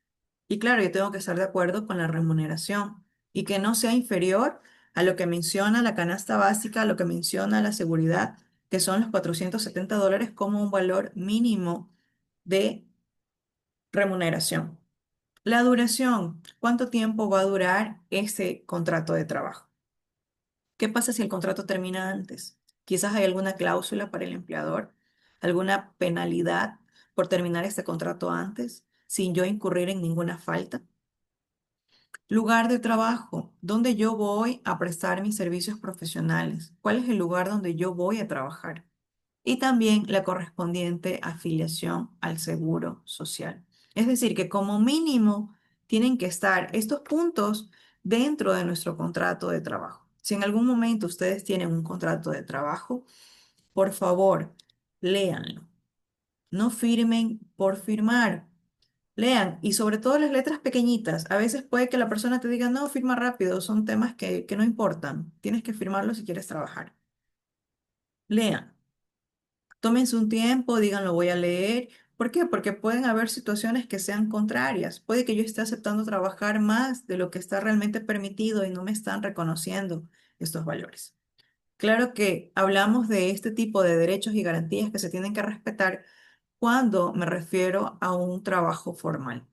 Y claro, yo tengo que estar de acuerdo con la remuneración y que no sea inferior a lo que menciona la canasta básica, a lo que menciona la seguridad, que son los $470 como un valor mínimo de remuneración. La duración, ¿cuánto tiempo va a durar ese contrato de trabajo? ¿Qué pasa si el contrato termina antes? Quizás hay alguna cláusula para el empleador, alguna penalidad por terminar este contrato antes, sin yo incurrir en ninguna falta. Lugar de trabajo, ¿dónde yo voy a prestar mis servicios profesionales? ¿Cuál es el lugar donde yo voy a trabajar? y también la correspondiente afiliación al seguro social. Es decir, que como mínimo tienen que estar estos puntos dentro de nuestro contrato de trabajo. Si en algún momento ustedes tienen un contrato de trabajo, por favor, léanlo. No firmen por firmar. Lean, y sobre todo las letras pequeñitas. A veces puede que la persona te diga, no, firma rápido, son temas que no importan. Tienes que firmarlo si quieres trabajar. Lean, tómense un tiempo, digan, lo voy a leer. ¿Por qué? Porque pueden haber situaciones que sean contrarias. Puede que yo esté aceptando trabajar más de lo que está realmente permitido y no me están reconociendo estos valores. Claro que hablamos de este tipo de derechos y garantías que se tienen que respetar cuando me refiero a un trabajo formal.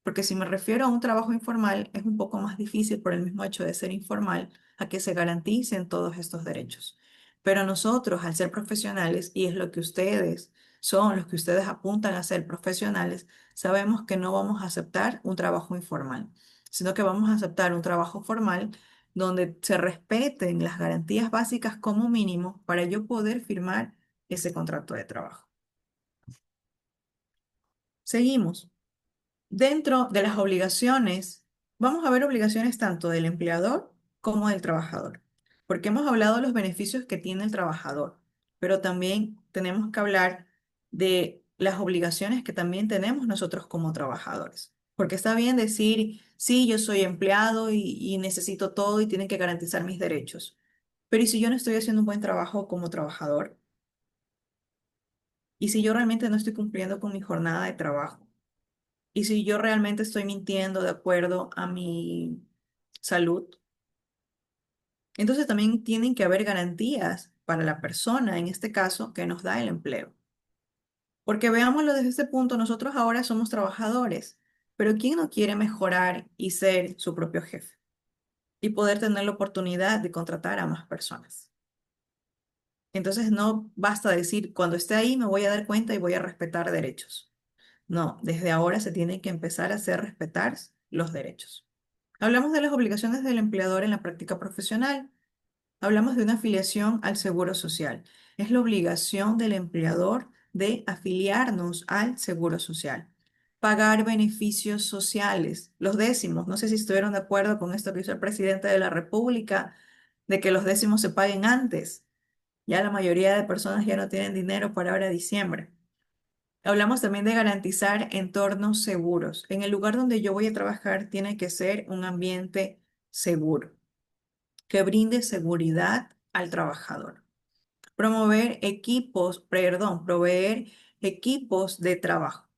Porque si me refiero a un trabajo informal, es un poco más difícil por el mismo hecho de ser informal a que se garanticen todos estos derechos. Pero nosotros, al ser profesionales, y es lo que ustedes son, los que ustedes apuntan a ser profesionales, sabemos que no vamos a aceptar un trabajo informal, sino que vamos a aceptar un trabajo formal donde se respeten las garantías básicas como mínimo para yo poder firmar ese contrato de trabajo. Seguimos. Dentro de las obligaciones, vamos a ver obligaciones tanto del empleador como del trabajador, porque hemos hablado de los beneficios que tiene el trabajador, pero también tenemos que hablar de las obligaciones que también tenemos nosotros como trabajadores. Porque está bien decir, sí, yo soy empleado y necesito todo y tienen que garantizar mis derechos. Pero ¿y si yo no estoy haciendo un buen trabajo como trabajador? ¿Y si yo realmente no estoy cumpliendo con mi jornada de trabajo? Y si yo realmente estoy mintiendo de acuerdo a mi salud, entonces también tienen que haber garantías para la persona, en este caso, que nos da el empleo. Porque veámoslo desde este punto, nosotros ahora somos trabajadores, pero ¿quién no quiere mejorar y ser su propio jefe? Y poder tener la oportunidad de contratar a más personas. Entonces no basta decir, cuando esté ahí me voy a dar cuenta y voy a respetar derechos. No, desde ahora se tienen que empezar a hacer respetar los derechos. Hablamos de las obligaciones del empleador en la práctica profesional. Hablamos de una afiliación al seguro social. Es la obligación del empleador de afiliarnos al seguro social. Pagar beneficios sociales, los décimos. No sé si estuvieron de acuerdo con esto que hizo el presidente de la República, de que los décimos se paguen antes. Ya la mayoría de personas ya no tienen dinero para ahora diciembre. Hablamos también de garantizar entornos seguros. En el lugar donde yo voy a trabajar tiene que ser un ambiente seguro, que brinde seguridad al trabajador. Proveer equipos de trabajo.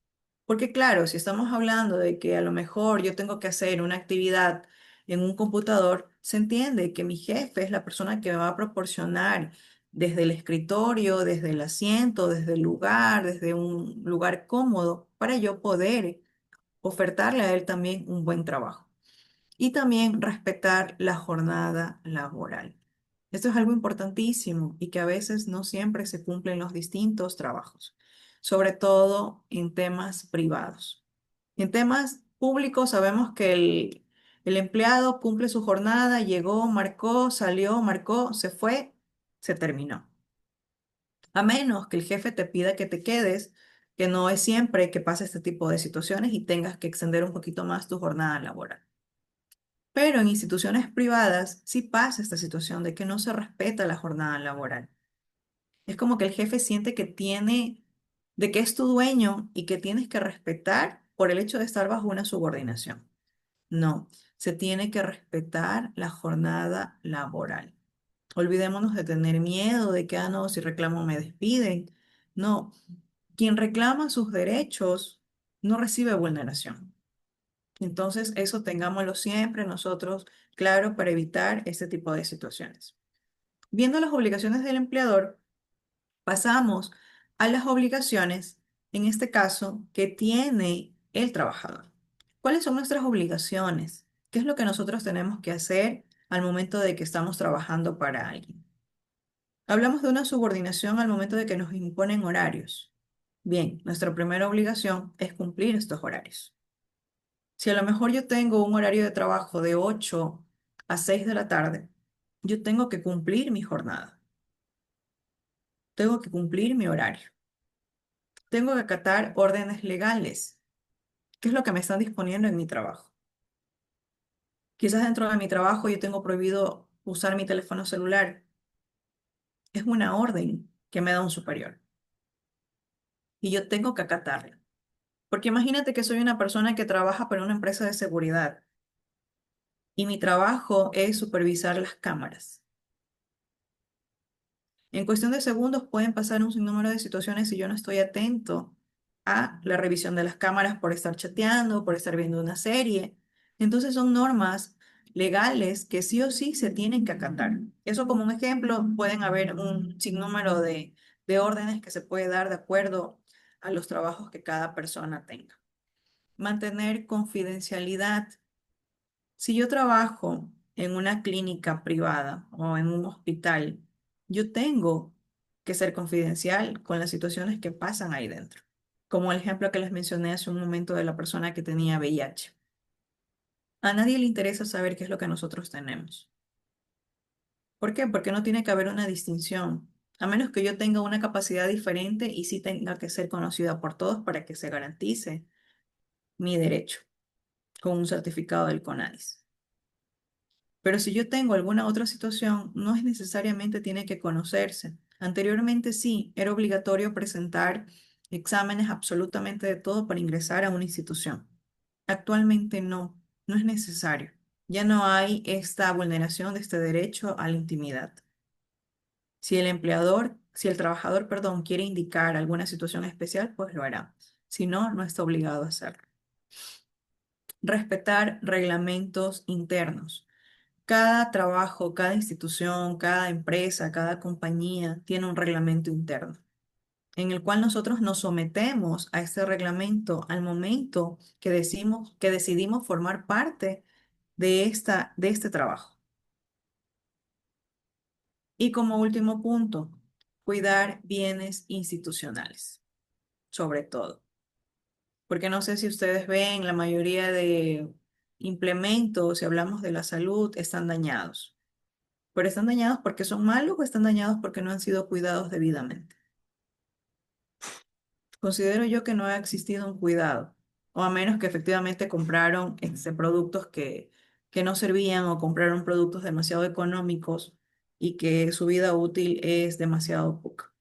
Porque claro, si estamos hablando de que a lo mejor yo tengo que hacer una actividad en un computador, se entiende que mi jefe es la persona que me va a proporcionar desde el escritorio, desde el asiento, desde el lugar, desde un lugar cómodo, para yo poder ofertarle a él también un buen trabajo. Y también respetar la jornada laboral. Esto es algo importantísimo y que a veces no siempre se cumple en los distintos trabajos, sobre todo en temas privados. En temas públicos sabemos que el empleado cumple su jornada, llegó, marcó, salió, marcó, se fue, se terminó. A menos que el jefe te pida que te quedes, que no es siempre que pase este tipo de situaciones y tengas que extender un poquito más tu jornada laboral. Pero en instituciones privadas sí pasa esta situación de que no se respeta la jornada laboral. Es como que el jefe siente que tiene, de que es tu dueño y que tienes que respetar por el hecho de estar bajo una subordinación. No, se tiene que respetar la jornada laboral. Olvidémonos de tener miedo de que, ah, no, si reclamo me despiden. No, quien reclama sus derechos no recibe vulneración. Entonces, eso tengámoslo siempre nosotros claro para evitar este tipo de situaciones. Viendo las obligaciones del empleador, pasamos a las obligaciones, en este caso, que tiene el trabajador. ¿Cuáles son nuestras obligaciones? ¿Qué es lo que nosotros tenemos que hacer al momento de que estamos trabajando para alguien? Hablamos de una subordinación al momento de que nos imponen horarios. Bien, nuestra primera obligación es cumplir estos horarios. Si a lo mejor yo tengo un horario de trabajo de 8 a 6 de la tarde, yo tengo que cumplir mi jornada. tengo que cumplir mi horario, tengo que acatar órdenes legales, que es lo que me están disponiendo en mi trabajo. Quizás dentro de mi trabajo yo tengo prohibido usar mi teléfono celular. Es una orden que me da un superior y yo tengo que acatarla. Porque imagínate que soy una persona que trabaja para una empresa de seguridad y mi trabajo es supervisar las cámaras. En cuestión de segundos pueden pasar un sinnúmero de situaciones si yo no estoy atento a la revisión de las cámaras por estar chateando, por estar viendo una serie. Entonces son normas legales que sí o sí se tienen que acatar. Eso como un ejemplo, pueden haber un sinnúmero de órdenes que se puede dar de acuerdo a los trabajos que cada persona tenga. Mantener confidencialidad. Si yo trabajo en una clínica privada o en un hospital, yo tengo que ser confidencial con las situaciones que pasan ahí dentro, como el ejemplo que les mencioné hace un momento de la persona que tenía VIH. A nadie le interesa saber qué es lo que nosotros tenemos. ¿Por qué? Porque no tiene que haber una distinción, a menos que yo tenga una capacidad diferente y sí tenga que ser conocida por todos para que se garantice mi derecho con un certificado del CONADIS. Pero si yo tengo alguna otra situación, no es necesariamente tiene que conocerse. Anteriormente sí, era obligatorio presentar exámenes absolutamente de todo para ingresar a una institución. Actualmente no, no es necesario. Ya no hay esta vulneración de este derecho a la intimidad. Si el trabajador, perdón, quiere indicar alguna situación especial, pues lo hará. Si no, no está obligado a hacerlo. Respetar reglamentos internos. Cada trabajo, cada institución, cada empresa, cada compañía tiene un reglamento interno en el cual nosotros nos sometemos a este reglamento al momento que decidimos formar parte de este trabajo. Y como último punto, cuidar bienes institucionales, sobre todo. Porque no sé si ustedes ven, la mayoría de implementos, si hablamos de la salud, están dañados. Pero están dañados porque son malos o están dañados porque no han sido cuidados debidamente. Considero yo que no ha existido un cuidado, o a menos que efectivamente compraron productos que no servían o compraron productos demasiado económicos y que su vida útil es demasiado poca.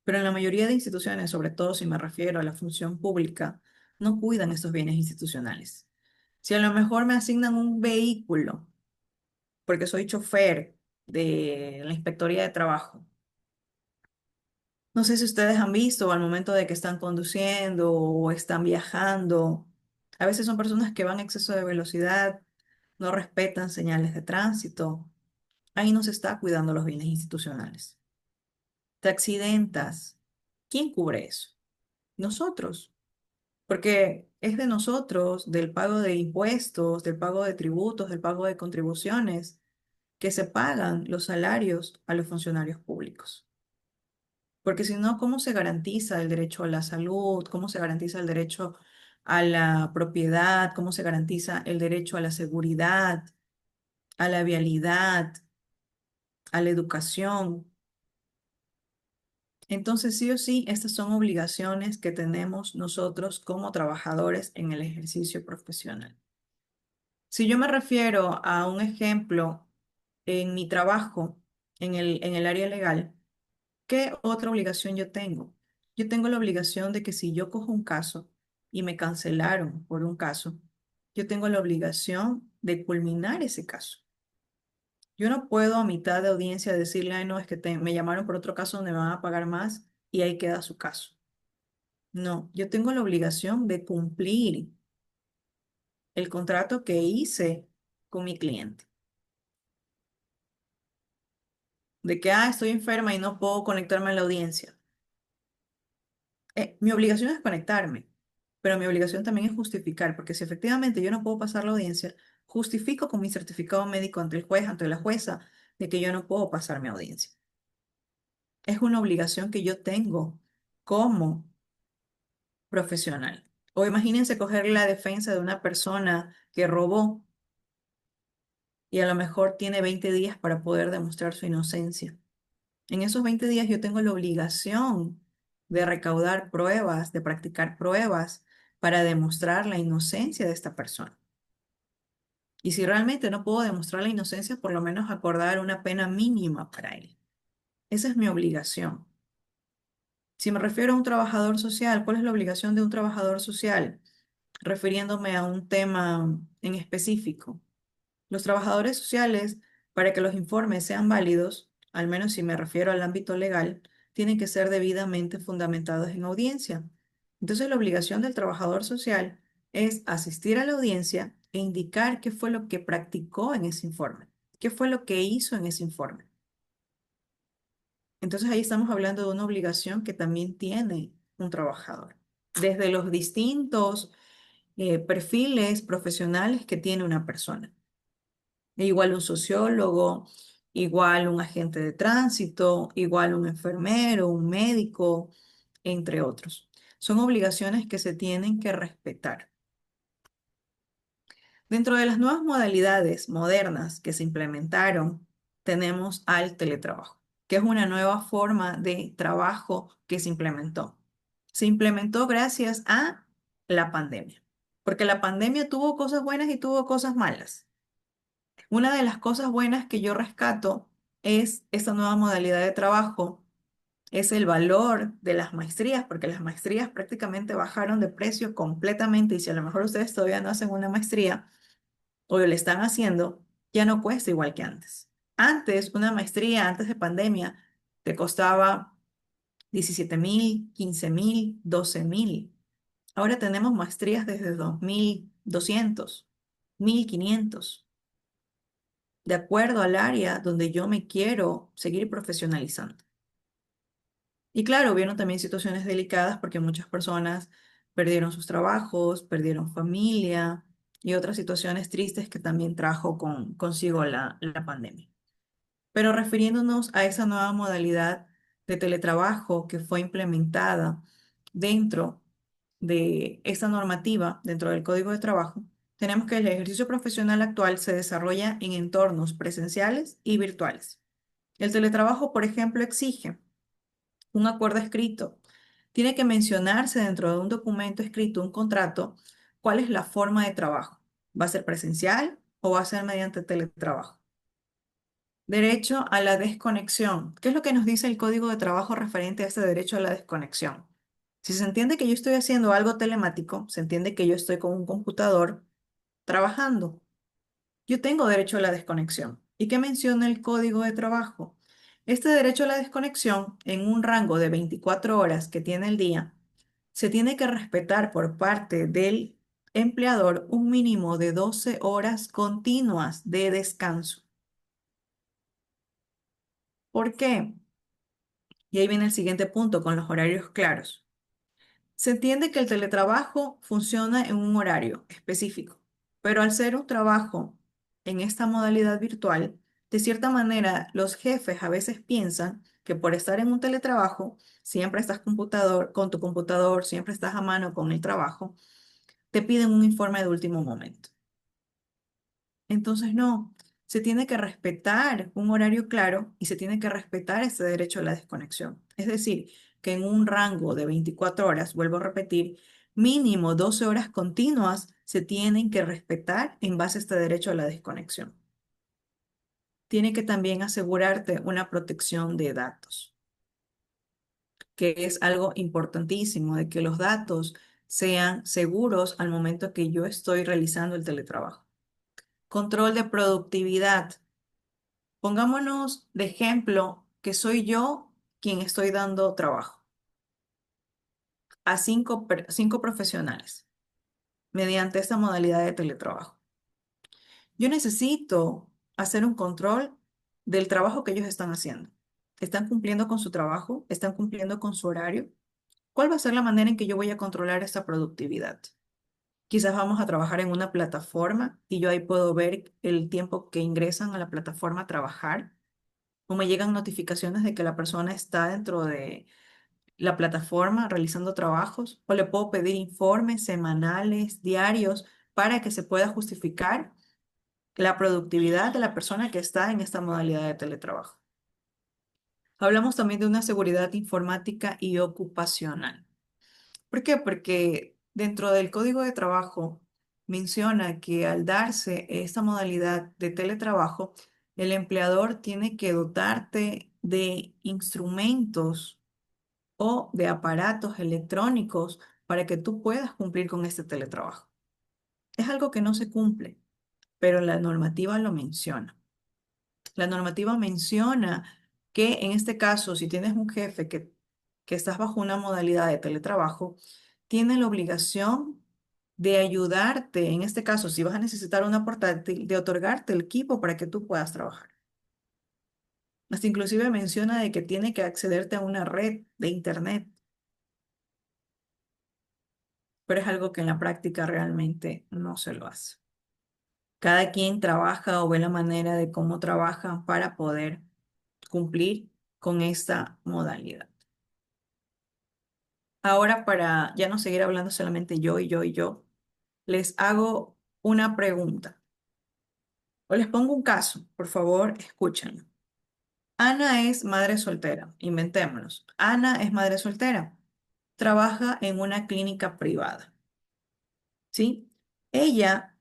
Pero en la mayoría de instituciones, sobre todo si me refiero a la función pública, no cuidan estos bienes institucionales. Si a lo mejor me asignan un vehículo, porque soy chofer de la Inspectoría de Trabajo. No sé si ustedes han visto al momento de que están conduciendo o están viajando. A veces son personas que van a exceso de velocidad, no respetan señales de tránsito. Ahí no se está cuidando los bienes institucionales. Te accidentas. ¿Quién cubre eso? Nosotros. Porque es de nosotros, del pago de impuestos, del pago de tributos, del pago de contribuciones, que se pagan los salarios a los funcionarios públicos. Porque si no, ¿cómo se garantiza el derecho a la salud? ¿Cómo se garantiza el derecho a la propiedad? ¿Cómo se garantiza el derecho a la seguridad, a la vialidad, a la educación? Entonces, sí o sí, estas son obligaciones que tenemos nosotros como trabajadores en el ejercicio profesional. Si yo me refiero a un ejemplo en mi trabajo, en el área legal, ¿qué otra obligación yo tengo? Yo tengo la obligación de que si yo cojo un caso y me cancelaron por un caso, yo tengo la obligación de culminar ese caso. Yo no puedo a mitad de audiencia decirle, ay, no, es que me llamaron por otro caso donde me van a pagar más y ahí queda su caso. No, yo tengo la obligación de cumplir el contrato que hice con mi cliente. De que, estoy enferma y no puedo conectarme a la audiencia. Mi obligación es conectarme, pero mi obligación también es justificar, porque si efectivamente yo no puedo pasar la audiencia, justifico con mi certificado médico ante el juez, ante la jueza, de que yo no puedo pasar mi audiencia. Es una obligación que yo tengo como profesional. O imagínense coger la defensa de una persona que robó y a lo mejor tiene 20 días para poder demostrar su inocencia. En esos 20 días yo tengo la obligación de recaudar pruebas, de practicar pruebas para demostrar la inocencia de esta persona. Y si realmente no puedo demostrar la inocencia, por lo menos acordar una pena mínima para él. Esa es mi obligación. Si me refiero a un trabajador social, ¿cuál es la obligación de un trabajador social? Refiriéndome a un tema en específico. Los trabajadores sociales, para que los informes sean válidos, al menos si me refiero al ámbito legal, tienen que ser debidamente fundamentados en audiencia. Entonces, la obligación del trabajador social es asistir a la audiencia e indicar qué fue lo que practicó en ese informe, qué fue lo que hizo en ese informe. Entonces, ahí estamos hablando de una obligación que también tiene un trabajador, desde los distintos perfiles profesionales que tiene una persona. Igual un sociólogo, igual un agente de tránsito, igual un enfermero, un médico, entre otros. Son obligaciones que se tienen que respetar. Dentro de las nuevas modalidades modernas que se implementaron, tenemos al teletrabajo, que es una nueva forma de trabajo que se implementó. Se implementó gracias a la pandemia, porque la pandemia tuvo cosas buenas y tuvo cosas malas. Una de las cosas buenas que yo rescato es esta nueva modalidad de trabajo, es el valor de las maestrías, porque las maestrías prácticamente bajaron de precio completamente y si a lo mejor ustedes todavía no hacen una maestría o lo están haciendo, ya no cuesta igual que antes. Antes, una maestría antes de pandemia te costaba 17.000, 15.000, 12.000. Ahora tenemos maestrías desde 2.200, 1.500 de acuerdo al área donde yo me quiero seguir profesionalizando. Y claro, hubieron también situaciones delicadas porque muchas personas perdieron sus trabajos, perdieron familia y otras situaciones tristes que también trajo consigo la pandemia. Pero refiriéndonos a esa nueva modalidad de teletrabajo que fue implementada dentro de esta normativa, dentro del Código de Trabajo, tenemos que el ejercicio profesional actual se desarrolla en entornos presenciales y virtuales. El teletrabajo, por ejemplo, exige un acuerdo escrito. Tiene que mencionarse dentro de un documento escrito, un contrato, cuál es la forma de trabajo. ¿Va a ser presencial o va a ser mediante teletrabajo? Derecho a la desconexión. ¿Qué es lo que nos dice el Código de Trabajo referente a este derecho a la desconexión? Si se entiende que yo estoy haciendo algo telemático, se entiende que yo estoy con un computador trabajando. Yo tengo derecho a la desconexión. ¿Y qué menciona el Código de Trabajo? Este derecho a la desconexión, en un rango de 24 horas que tiene el día, se tiene que respetar por parte del empleador un mínimo de 12 horas continuas de descanso. ¿Por qué? Y ahí viene el siguiente punto con los horarios claros. Se entiende que el teletrabajo funciona en un horario específico, pero al ser un trabajo en esta modalidad virtual, de cierta manera los jefes a veces piensan que por estar en un teletrabajo, siempre estás con tu computador, siempre estás a mano con el trabajo, te piden un informe de último momento. Entonces, no, se tiene que respetar un horario claro y se tiene que respetar ese derecho a la desconexión. Es decir, que en un rango de 24 horas, vuelvo a repetir, mínimo 12 horas continuas se tienen que respetar en base a este derecho a la desconexión. Tiene que también asegurarte una protección de datos, que es algo importantísimo, de que los datos sean seguros al momento que yo estoy realizando el teletrabajo. Control de productividad. Pongámonos de ejemplo que soy yo quien estoy dando trabajo a cinco profesionales mediante esta modalidad de teletrabajo. Yo necesito hacer un control del trabajo que ellos están haciendo. ¿Están cumpliendo con su trabajo? ¿Están cumpliendo con su horario? ¿Cuál va a ser la manera en que yo voy a controlar esta productividad? Quizás vamos a trabajar en una plataforma y yo ahí puedo ver el tiempo que ingresan a la plataforma a trabajar o me llegan notificaciones de que la persona está dentro de la plataforma realizando trabajos, o le puedo pedir informes semanales, diarios, para que se pueda justificar la productividad de la persona que está en esta modalidad de teletrabajo. Hablamos también de una seguridad informática y ocupacional. ¿Por qué? Porque dentro del Código de Trabajo menciona que al darse esta modalidad de teletrabajo, el empleador tiene que dotarte de instrumentos o de aparatos electrónicos para que tú puedas cumplir con este teletrabajo. Es algo que no se cumple, pero la normativa lo menciona. La normativa menciona que en este caso, si tienes un jefe que estás bajo una modalidad de teletrabajo, tiene la obligación de ayudarte, en este caso, si vas a necesitar una portátil, de otorgarte el equipo para que tú puedas trabajar. Hasta inclusive menciona de que tiene que accederte a una red de internet, pero es algo que en la práctica realmente no se lo hace. Cada quien trabaja o ve la manera de cómo trabaja para poder cumplir con esta modalidad. Ahora, para ya no seguir hablando solamente yo y yo y yo, les hago una pregunta o les pongo un caso. Por favor, escúchenlo. Ana es madre soltera, inventémonos. Ana es madre soltera, trabaja en una clínica privada, ¿sí? Ella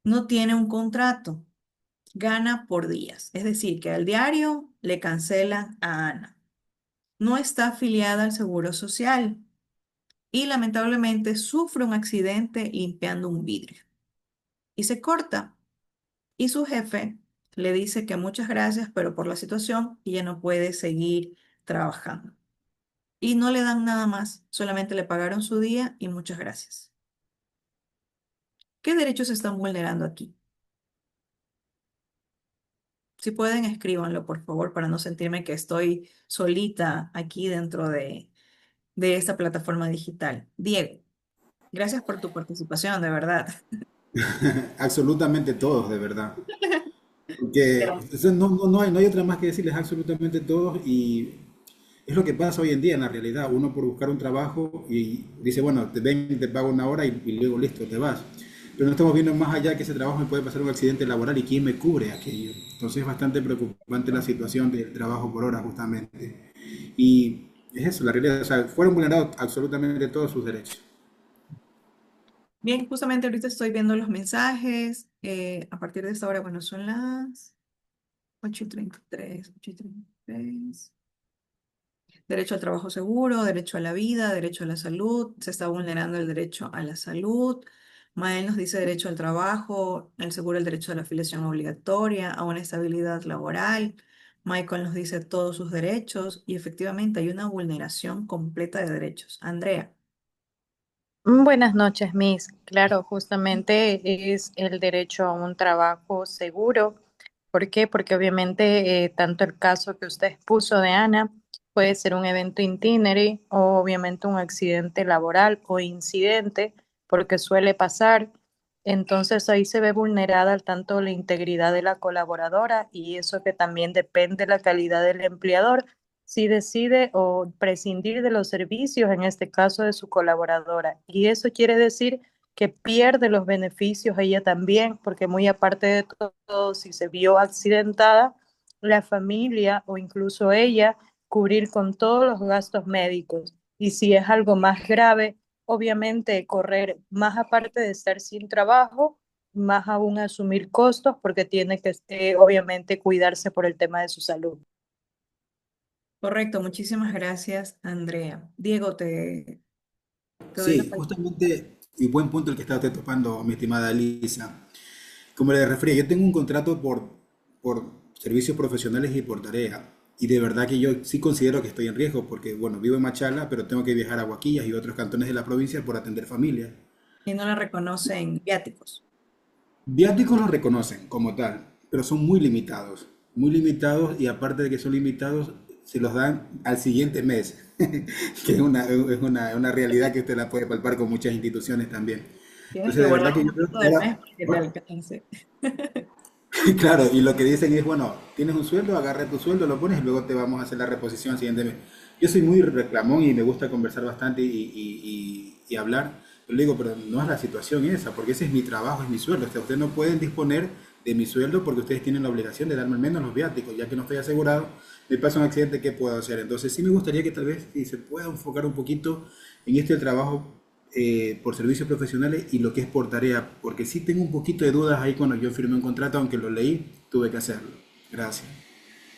no tiene un contrato, gana por días, es decir, que al diario le cancelan a Ana. No está afiliada al Seguro Social y lamentablemente sufre un accidente limpiando un vidrio y se corta. Y su jefe le dice que muchas gracias, pero por la situación ella no puede seguir trabajando. Y no le dan nada más, solamente le pagaron su día y muchas gracias. ¿Qué derechos se están vulnerando aquí? Si pueden, escríbanlo, por favor, para no sentirme que estoy solita aquí dentro de esta plataforma digital. Diego, gracias por tu participación, de verdad. Absolutamente todos, de verdad. Porque Pero, eso no hay otra más que decirles absolutamente todos y es lo que pasa hoy en día en la realidad. Uno por buscar un trabajo y dice, bueno, te ven, te pago una hora y luego listo, te vas. Pero no estamos viendo más allá que ese trabajo me puede pasar un accidente laboral y quién me cubre aquello. Entonces es bastante preocupante la situación del trabajo por hora justamente. Y es eso, la realidad. O sea, fueron vulnerados absolutamente todos sus derechos. bien, justamente ahorita estoy viendo los mensajes. A partir de esta hora, bueno, son las 8:33, 8:33. Derecho al trabajo seguro, derecho a la vida, derecho a la salud. Se está vulnerando el derecho a la salud. Mael nos dice derecho al trabajo, el seguro, el derecho a la afiliación obligatoria, a una estabilidad laboral. Michael nos dice todos sus derechos y efectivamente hay una vulneración completa de derechos. Andrea. Buenas noches, Miss. Claro, justamente es el derecho a un trabajo seguro. ¿Por qué? Porque obviamente tanto el caso que usted expuso de Ana puede ser un evento itinere o obviamente un accidente laboral o incidente, porque suele pasar. Entonces ahí se ve vulnerada tanto la integridad de la colaboradora y eso que también depende de la calidad del empleador si decide o prescindir de los servicios, en este caso de su colaboradora. Y eso quiere decir que pierde los beneficios ella también, porque muy aparte de todo, si se vio accidentada, la familia o incluso ella cubrir con todos los gastos médicos. Y si es algo más grave, obviamente correr más aparte de estar sin trabajo, más aún asumir costos porque tiene que obviamente cuidarse por el tema de su salud. Correcto, muchísimas gracias, Andrea. Diego, te doy la Sí, palabra. justamente, y buen punto el que está usted topando, mi estimada Lisa. Como le refería, yo tengo un contrato por servicios profesionales y por tarea. Y de verdad que yo sí considero que estoy en riesgo porque, bueno, vivo en Machala, pero tengo que viajar a Huaquillas y otros cantones de la provincia por atender familias. Y no la reconocen viáticos. Viáticos los reconocen como tal, pero son muy limitados y aparte de que son limitados, se los dan al siguiente mes, que es una realidad que usted la puede palpar con muchas instituciones también. Tienes Entonces, que de guardar verdad que un yo creo poquito que del mes para que te ahora, alcance. claro, y lo que dicen es, bueno, tienes un sueldo, agarra tu sueldo, lo pones y luego te vamos a hacer la reposición al siguiente mes. Yo soy muy reclamón y me gusta conversar bastante y hablar, pero le digo, pero no es la situación esa, porque ese es mi trabajo, es mi sueldo. O sea, ustedes no pueden disponer de mi sueldo porque ustedes tienen la obligación de darme al menos los viáticos, ya que no estoy asegurado, me pasa un accidente, ¿qué puedo hacer? Entonces sí me gustaría que tal vez si se pueda enfocar un poquito en este trabajo por servicios profesionales y lo que es por tarea, porque sí tengo un poquito de dudas ahí cuando yo firmé un contrato, aunque lo leí, tuve que hacerlo. Gracias.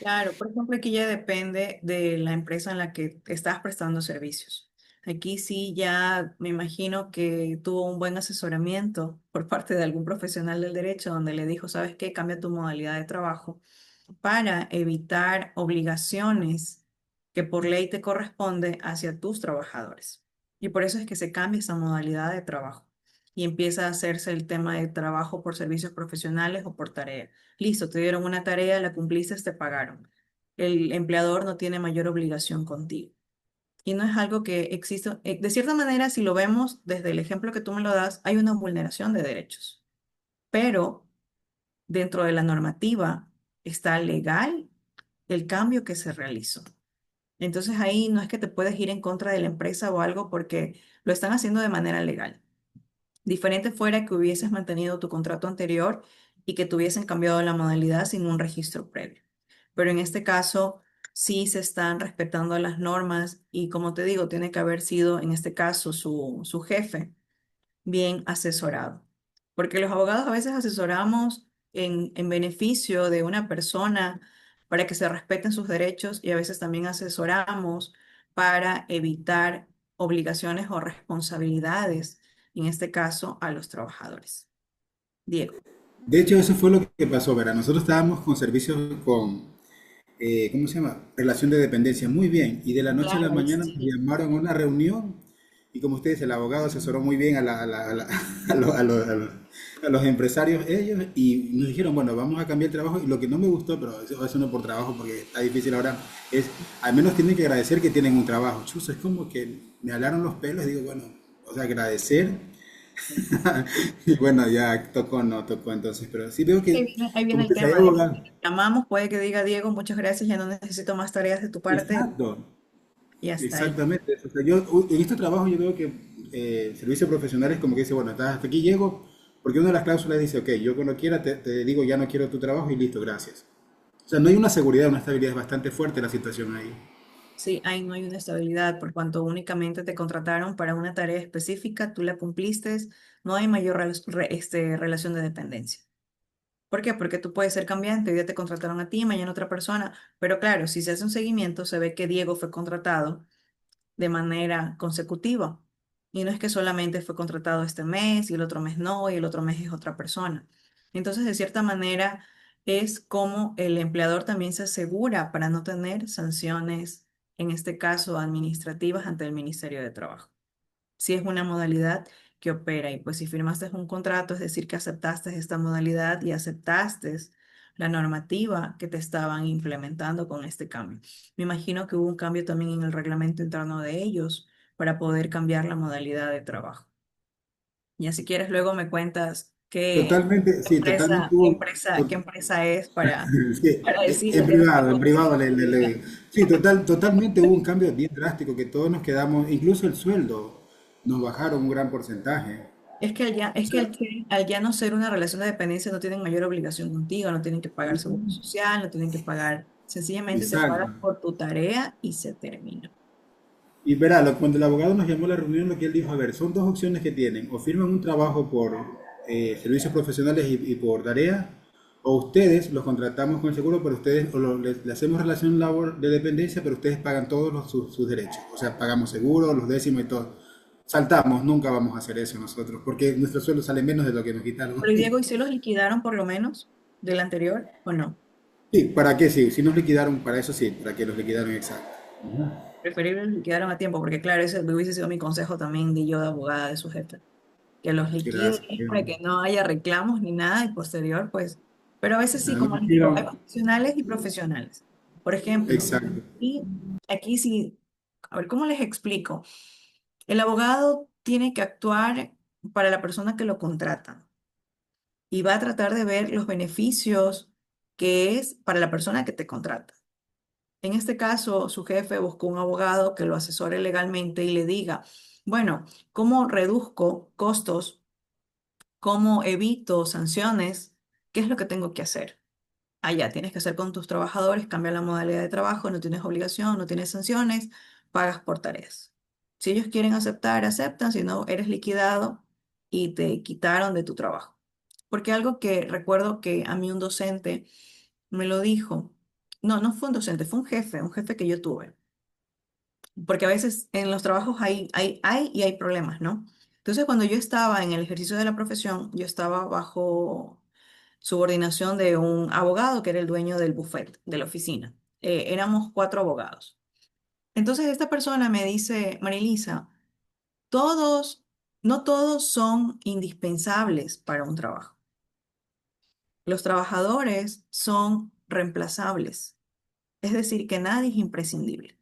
Claro, por ejemplo, aquí ya depende de la empresa en la que estás prestando servicios. Aquí sí ya me imagino que tuvo un buen asesoramiento por parte de algún profesional del derecho donde le dijo, ¿sabes qué? Cambia tu modalidad de trabajo para evitar obligaciones que por ley te corresponde hacia tus trabajadores. Y por eso es que se cambia esa modalidad de trabajo y empieza a hacerse el tema de trabajo por servicios profesionales o por tarea. Listo, te dieron una tarea, la cumpliste, te pagaron. El empleador no tiene mayor obligación contigo. Y no es algo que exista. De cierta manera, si lo vemos desde el ejemplo que tú me lo das, hay una vulneración de derechos. Pero dentro de la normativa está legal el cambio que se realizó. Entonces ahí no es que te puedes ir en contra de la empresa o algo porque lo están haciendo de manera legal. Diferente fuera que hubieses mantenido tu contrato anterior y que te hubiesen cambiado la modalidad sin un registro previo. Pero en este caso sí se están respetando las normas y como te digo, tiene que haber sido en este caso su jefe bien asesorado. Porque los abogados a veces asesoramos en beneficio de una persona para que se respeten sus derechos y a veces también asesoramos para evitar obligaciones o responsabilidades, en este caso a los trabajadores. Diego. De hecho, eso fue lo que pasó, ¿verdad? Nosotros estábamos con servicios con, ¿cómo se llama? Relación de dependencia, muy bien. Y de la noche a la Claro, ahí mañana nos sí. llamaron a una reunión y como ustedes, el abogado asesoró muy bien a los empresarios ellos y nos dijeron, bueno, vamos a cambiar el trabajo y lo que no me gustó, pero eso no por trabajo porque está difícil ahora, es al menos tienen que agradecer que tienen un trabajo. Chuzo, es como que me alaron los pelos y digo, bueno, o sea, agradecer. Y bueno, ya tocó, no tocó entonces, pero sí veo que Ahí viene como el que se haya tema. abogado. Llamamos, puede que diga Diego, muchas gracias, ya no necesito más tareas de tu parte Exacto. y hasta ahí. Exactamente. O sea, en este trabajo yo veo que servicio profesional es como que dice, bueno, hasta aquí llego, porque una de las cláusulas dice, ok, yo cuando quiera te digo ya no quiero tu trabajo y listo, gracias. O sea, no hay una seguridad, una estabilidad, es bastante fuerte la situación ahí. Sí, ahí no hay una estabilidad por cuanto únicamente te contrataron para una tarea específica, tú la cumpliste, no hay mayor relación de dependencia. ¿Por qué? Porque tú puedes ser cambiante, hoy día te contrataron a ti, mañana otra persona, pero claro, si se hace un seguimiento, se ve que Diego fue contratado de manera consecutiva. Y no es que solamente fue contratado este mes y el otro mes no, y el otro mes es otra persona. Entonces, de cierta manera, es como el empleador también se asegura para no tener sanciones, en este caso administrativas, ante el Ministerio de Trabajo. Si es una modalidad que opera y pues si firmaste un contrato, es decir, que aceptaste esta modalidad y aceptaste la normativa que te estaban implementando con este cambio. Me imagino que hubo un cambio también en el reglamento interno de ellos para poder cambiar la modalidad de trabajo. Ya si quieres, luego me cuentas Totalmente, sí, totalmente hubo, qué empresa es sí, para decirle que no te en gusta. privado sí, totalmente hubo un cambio bien drástico que todos nos quedamos, incluso el sueldo nos bajaron un gran porcentaje. O sea, Al ya no ser una relación de dependencia no tienen mayor obligación contigo, no tienen que pagar seguro social, no tienen que pagar, sencillamente te exacto. pagan por tu tarea y se termina. Y verá, cuando el abogado nos llamó a la reunión, lo que él dijo, a ver, son dos opciones que tienen, o firman un trabajo por servicios profesionales y por tarea, o ustedes los contratamos con el seguro, pero ustedes, le hacemos relación labor de dependencia, pero ustedes pagan todos sus derechos, o sea, pagamos seguro, los décimos y todo. Saltamos, nunca vamos a hacer eso nosotros, porque nuestro sueldo sale menos de lo que nos quitaron. Pero y Diego, ¿y si los liquidaron por lo menos del anterior o no? Sí, ¿para qué? Sí, si nos liquidaron, para eso sí, para que los liquidaron, exacto. Preferible liquidaron a tiempo, porque claro, ese hubiese sido mi consejo también de yo de abogada de su jefe, que los liquiden Gracias. para que no haya reclamos ni nada y posterior, pues, pero a veces sí, Ah, no como les digo, hay quiero- profesionales y profesionales. Por ejemplo, Exacto. y aquí sí, a ver, ¿cómo les explico? El abogado tiene que actuar para la persona que lo contrata y va a tratar de ver los beneficios que es para la persona que te contrata. En este caso, su jefe buscó un abogado que lo asesore legalmente y le diga, bueno, ¿cómo reduzco costos? ¿Cómo evito sanciones? ¿Qué es lo que tengo que hacer? allá, tienes que hacer con tus trabajadores, cambia la modalidad de trabajo, no tienes obligación, no tienes sanciones, pagas por tareas. Si ellos quieren aceptar, aceptan, si no, eres liquidado y te quitaron de tu trabajo. Porque algo que recuerdo que a mí un docente me lo dijo, no, no fue un docente, fue un jefe que yo tuve, porque a veces en los trabajos hay y hay problemas, ¿no? Entonces, cuando yo estaba en el ejercicio de la profesión, yo estaba bajo subordinación de un abogado que era el dueño del buffet de la oficina. Éramos 4 abogados. Entonces, esta persona me dice, Marilisa, todos, no todos son indispensables para un trabajo. Los trabajadores son reemplazables, es decir, que nadie es imprescindible,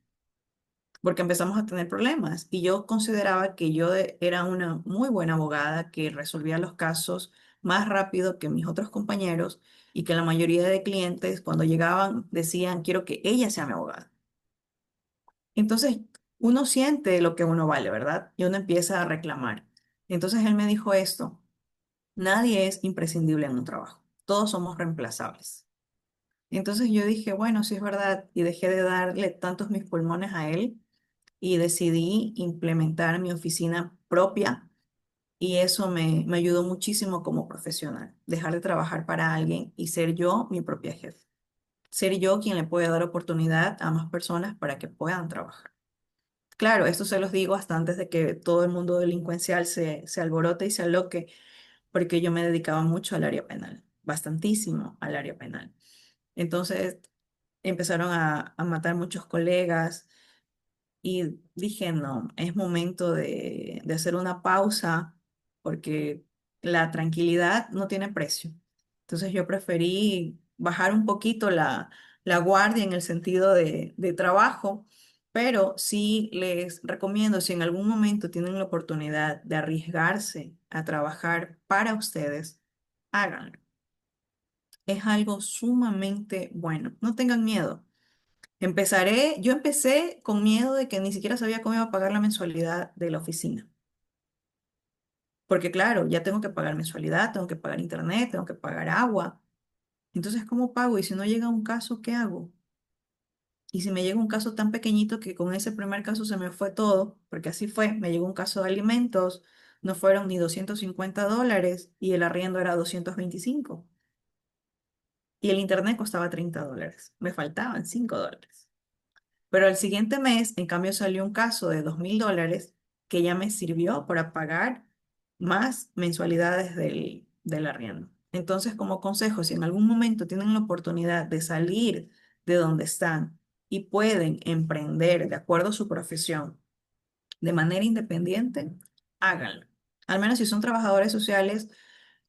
porque empezamos a tener problemas y yo consideraba que era una muy buena abogada que resolvía los casos más rápido que mis otros compañeros y que la mayoría de clientes cuando llegaban decían, quiero que ella sea mi abogada. Entonces uno siente lo que uno vale, ¿verdad? Y uno empieza a reclamar. Entonces él me dijo esto, nadie es imprescindible en un trabajo, todos somos reemplazables. Entonces yo dije, bueno, sí es verdad, y dejé de darle tantos mis pulmones a él y decidí implementar mi oficina propia y eso me ayudó muchísimo como profesional, dejar de trabajar para alguien y ser yo mi propia jefe, ser yo quien le puede dar oportunidad a más personas para que puedan trabajar. Claro, esto se los digo hasta antes de que todo el mundo delincuencial se alborote y se aloque, porque yo me dedicaba mucho al área penal, bastantísimo al área penal. Entonces empezaron a matar muchos colegas y dije, no, es momento de hacer una pausa porque la tranquilidad no tiene precio. Entonces yo preferí bajar un poquito la guardia en el sentido de trabajo, pero sí les recomiendo, si en algún momento tienen la oportunidad de arriesgarse a trabajar para ustedes, háganlo. Es algo sumamente bueno. No tengan miedo. Yo empecé con miedo de que ni siquiera sabía cómo iba a pagar la mensualidad de la oficina. Porque claro, ya tengo que pagar mensualidad, tengo que pagar internet, tengo que pagar agua. Entonces, ¿cómo pago? Y si no llega un caso, ¿qué hago? Y si me llega un caso tan pequeñito que con ese primer caso se me fue todo, porque así fue, me llegó un caso de alimentos, no fueron ni $250 y el arriendo era 225 y el internet costaba $30, me faltaban $5. Pero el siguiente mes, en cambio, salió un caso de $2.000 que ya me sirvió para pagar más mensualidades del arriendo. Entonces, como consejo, si en algún momento tienen la oportunidad de salir de donde están y pueden emprender de acuerdo a su profesión de manera independiente, háganlo. Al menos si son trabajadores sociales,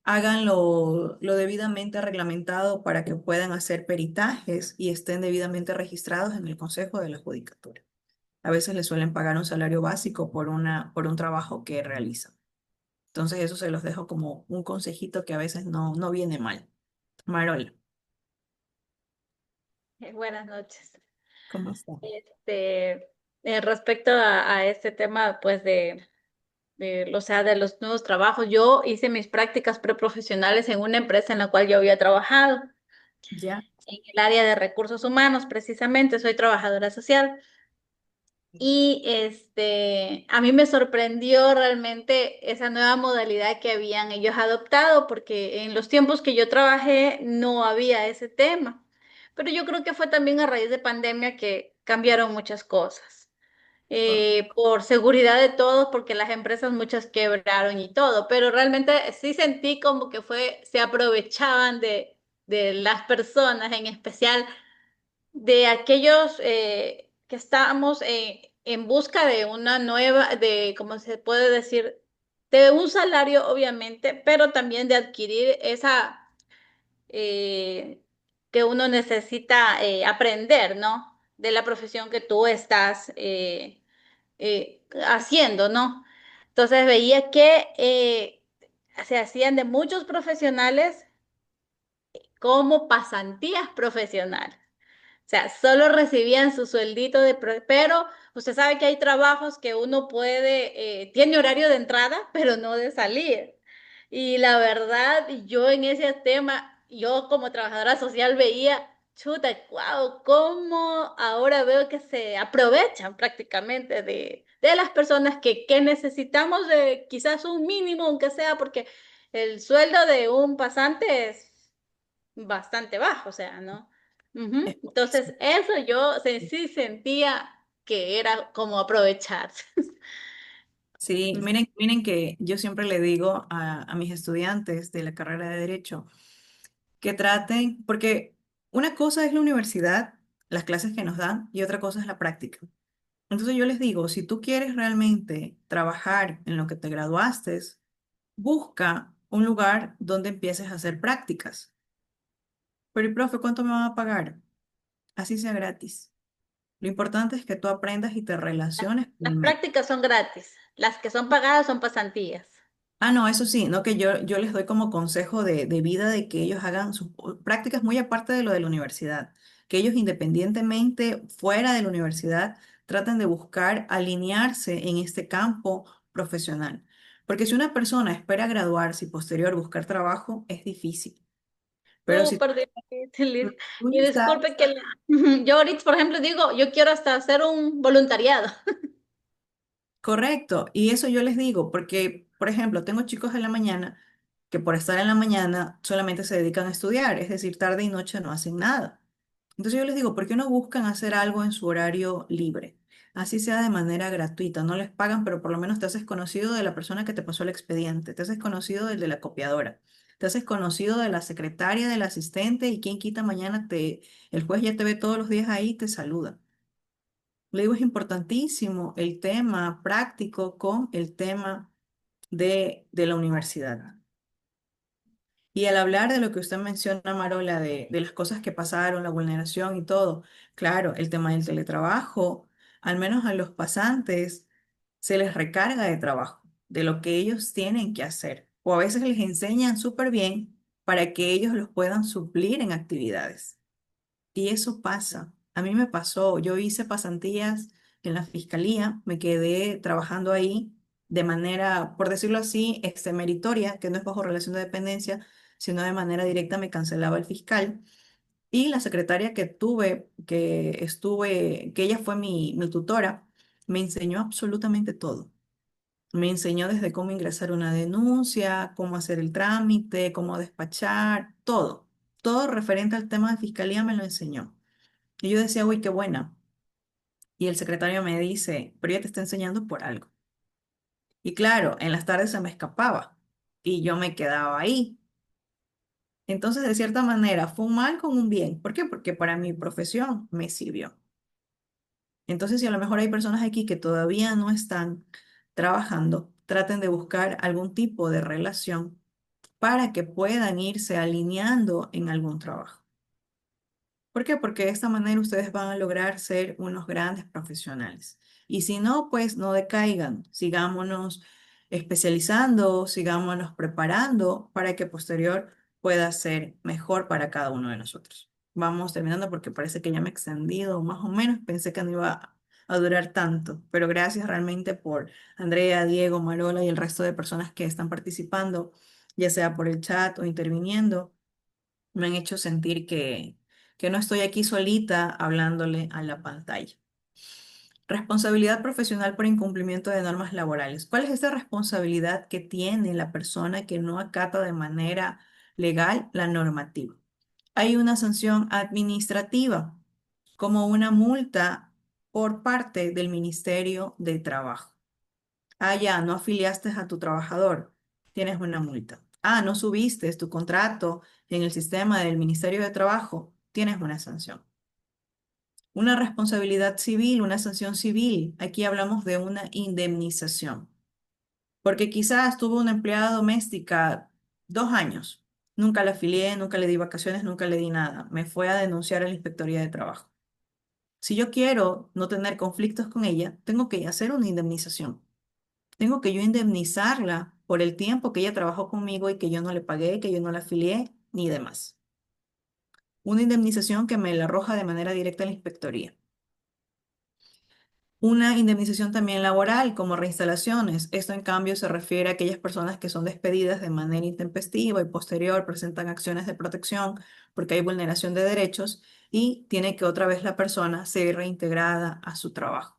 háganlo lo debidamente reglamentado para que puedan hacer peritajes y estén debidamente registrados en el Consejo de la Judicatura. A veces les suelen pagar un salario básico por un trabajo que realizan. Entonces eso se los dejo como un consejito que a veces no viene mal. Marola, Buenas noches. ¿cómo está? Este, respecto a este tema, pues o sea, de los nuevos trabajos, yo hice mis prácticas preprofesionales en una empresa en la cual yo había trabajado, Ya, en el área de recursos humanos, precisamente, soy trabajadora social. Y a mí me sorprendió realmente esa nueva modalidad que habían ellos adoptado, porque en los tiempos que yo trabajé no había ese tema. Pero yo creo que fue también a raíz de pandemia que cambiaron muchas cosas. cor- Por seguridad de todos, porque las empresas muchas quebraron y todo, pero realmente sí sentí como que se aprovechaban de las personas, en especial de aquellos que estábamos en busca de una nueva, ¿cómo se puede decir? De un salario, obviamente, pero también de adquirir esa eh, que uno necesita aprender, ¿no? De la profesión que tú estás haciendo, ¿no? Entonces veía que se hacían de muchos profesionales como pasantías profesionales. O sea, solo recibían su sueldito pero usted sabe que hay trabajos que uno tiene horario de entrada, pero no de salir. Y la verdad, yo en ese tema yo como trabajadora social veía, chuta, wow, cómo ahora veo que se aprovechan prácticamente de las personas que necesitamos de quizás un mínimo, aunque sea, porque el sueldo de un pasante es bastante bajo, o sea, ¿no? Es- Ujú. Entonces, eso yo sí sentía que era como aprovecharse. Sí, miren que yo siempre le digo a mis estudiantes de la carrera de Derecho que traten, porque una cosa es la universidad, las clases que nos dan, y otra cosa es la práctica. Entonces yo les digo, si tú quieres realmente trabajar en lo que te graduaste, busca un lugar donde empieces a hacer prácticas. Pero, y profe, ¿cuánto me van a pagar? Así sea gratis. Lo importante es que tú aprendas y te relaciones con Las el medio. prácticas son gratis, las que son pagadas son pasantías. Ah, no, eso sí, no que yo les doy como consejo de vida de que ellos hagan sus prácticas muy aparte de lo de la universidad, que ellos independientemente fuera de la universidad traten de buscar alinearse en este campo profesional. Porque si una persona espera graduarse y posterior buscar trabajo, es difícil. Pero si Súper difícil. tú Y ya estás disculpe que yo ahorita, por ejemplo, digo, yo quiero hasta hacer un voluntariado. correcto, y eso yo les digo, porque, por ejemplo, tengo chicos en la mañana que por estar en la mañana solamente se dedican a estudiar, es decir, tarde y noche no hacen nada. Entonces yo les digo, ¿por qué no buscan hacer algo en su horario libre? Así sea de manera gratuita, no les pagan, pero por lo menos te haces conocido de la persona que te pasó el expediente, te haces conocido del de la copiadora, te haces conocido de la secretaria, del asistente y quién quita mañana el juez ya te ve todos los días ahí y te saluda. Le digo, es importantísimo el tema práctico con el tema de la universidad. Y al hablar de lo que usted menciona, Marola, de las cosas que pasaron, la vulneración y todo, claro, el tema del teletrabajo, al menos a los pasantes se les recarga de trabajo, de lo que ellos tienen que hacer. O a veces les enseñan súper bien para que ellos los puedan suplir en actividades. Y eso pasa. A mí me pasó. Yo hice pasantías en la fiscalía, me quedé trabajando ahí de manera, por decirlo así, extrameritoria, que no es bajo relación de dependencia, sino de manera directa me cancelaba el fiscal. Y la secretaria que tuve, que estuve, que ella fue mi tutora, me enseñó absolutamente todo. Me enseñó desde cómo ingresar una denuncia, cómo hacer el trámite, cómo despachar, todo. Todo referente al tema de fiscalía me lo enseñó. Y yo decía, uy, qué buena. Y el secretario me dice, pero ella te está enseñando por algo. Y claro, en las tardes se me escapaba y yo me quedaba ahí. Entonces, de cierta manera, fue un mal con un bien. ¿Por qué? Porque para mi profesión me sirvió. Entonces, si a lo mejor hay personas aquí que todavía no están trabajando, traten de buscar algún tipo de relación para que puedan irse alineando en algún trabajo. ¿Por qué? Porque de esta manera ustedes van a lograr ser unos grandes profesionales. Y si no, pues no decaigan, sigámonos especializando, sigámonos preparando para que posterior pueda ser mejor para cada uno de nosotros. Vamos terminando porque parece que ya me he extendido más o menos, pensé que no iba a durar tanto, pero gracias realmente por Andrea, Diego, Marola y el resto de personas que están participando, ya sea por el chat o interviniendo, me han hecho sentir que no estoy aquí solita hablándole a la pantalla. Responsabilidad profesional por incumplimiento de normas laborales. ¿Cuál es esa responsabilidad que tiene la persona que no acata de manera legal la normativa? Hay una sanción administrativa, como una multa por parte del Ministerio de Trabajo. Ah, ya, no afiliaste a tu trabajador, tienes una multa. Ah, no subiste tu contrato en el sistema del Ministerio de Trabajo, tienes una sanción. Una responsabilidad civil, una sanción civil. Aquí hablamos de una indemnización. Porque quizás tuvo una empleada doméstica 2 años. Nunca la afilié, nunca le di vacaciones, nunca le di nada. Me fue a denunciar a la Inspectoría de Trabajo. Si yo quiero no tener conflictos con ella, tengo que hacer una indemnización. Tengo que yo indemnizarla por el tiempo que ella trabajó conmigo y que yo no le pagué, que yo no la afilié, ni demás. Una indemnización que me la arroja de manera directa a la inspectoría. Una indemnización también laboral, como reinstalaciones. Esto, en cambio, se refiere a aquellas personas que son despedidas de manera intempestiva y posterior presentan acciones de protección porque hay vulneración de derechos y tiene que otra vez la persona ser reintegrada a su trabajo.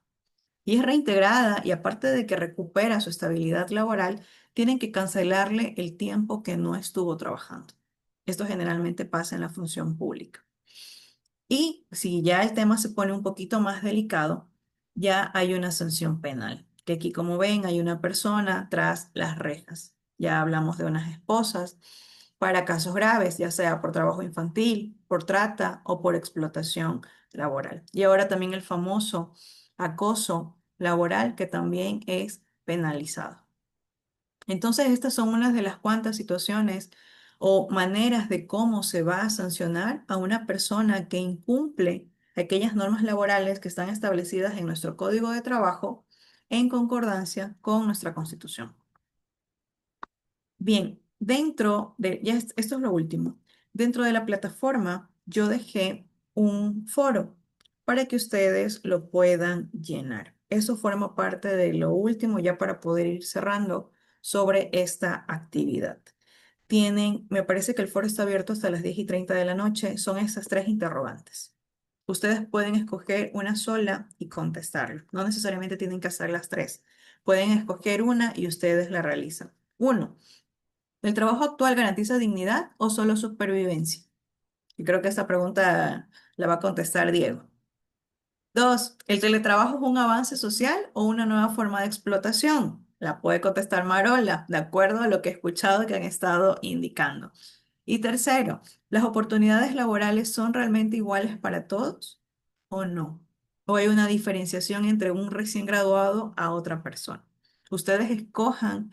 Y es reintegrada y aparte de que recupera su estabilidad laboral, tienen que cancelarle el tiempo que no estuvo trabajando. Esto generalmente pasa en la función pública. Y si ya el tema se pone un poquito más delicado, ya hay una sanción penal, que aquí como ven hay una persona tras las rejas. Ya hablamos de unas esposas para casos graves, ya sea por trabajo infantil, por trata o por explotación laboral. Y ahora también el famoso acoso laboral, que también es penalizado. Entonces, estas son unas de las cuantas situaciones o maneras de cómo se va a sancionar a una persona que incumple aquellas normas laborales que están establecidas en nuestro Código de Trabajo en concordancia con nuestra Constitución. Bien, esto es lo último. Dentro de la plataforma yo dejé un foro para que ustedes lo puedan llenar. Eso forma parte de lo último ya para poder ir cerrando sobre esta actividad. Me parece que el foro está abierto hasta las 10:30 de la noche. Son esas tres interrogantes. Ustedes pueden escoger una sola y contestarla. No necesariamente tienen que hacer las tres. Pueden escoger una y ustedes la realizan. Uno. ¿El trabajo actual garantiza dignidad o solo supervivencia? Y creo que esta pregunta la va a contestar Diego. Dos, ¿el teletrabajo es un avance social o una nueva forma de explotación? La puede contestar Marola, de acuerdo a lo que he escuchado que han estado indicando. Y tercero, ¿las oportunidades laborales son realmente iguales para todos o no? ¿O hay una diferenciación entre un recién graduado a otra persona? Ustedes escojan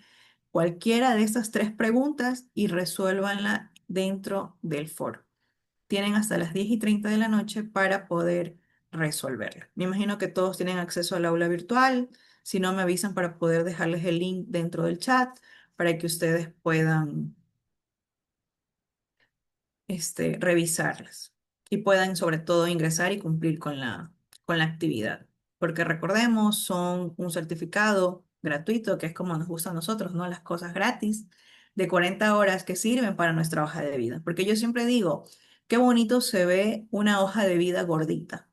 cualquiera de estas tres preguntas y resuélvanla dentro del foro. Tienen hasta las 10:30 de la noche para poder resolverla. Me imagino que todos tienen acceso al aula virtual. Si no, me avisan para poder dejarles el link dentro del chat para que ustedes puedan revisarlas y puedan sobre todo ingresar y cumplir con la actividad. Porque recordemos, son un certificado gratuito, que es como nos gusta a nosotros, ¿no? Las cosas gratis, de 40 horas que sirven para nuestra hoja de vida. Porque yo siempre digo, qué bonito se ve una hoja de vida gordita,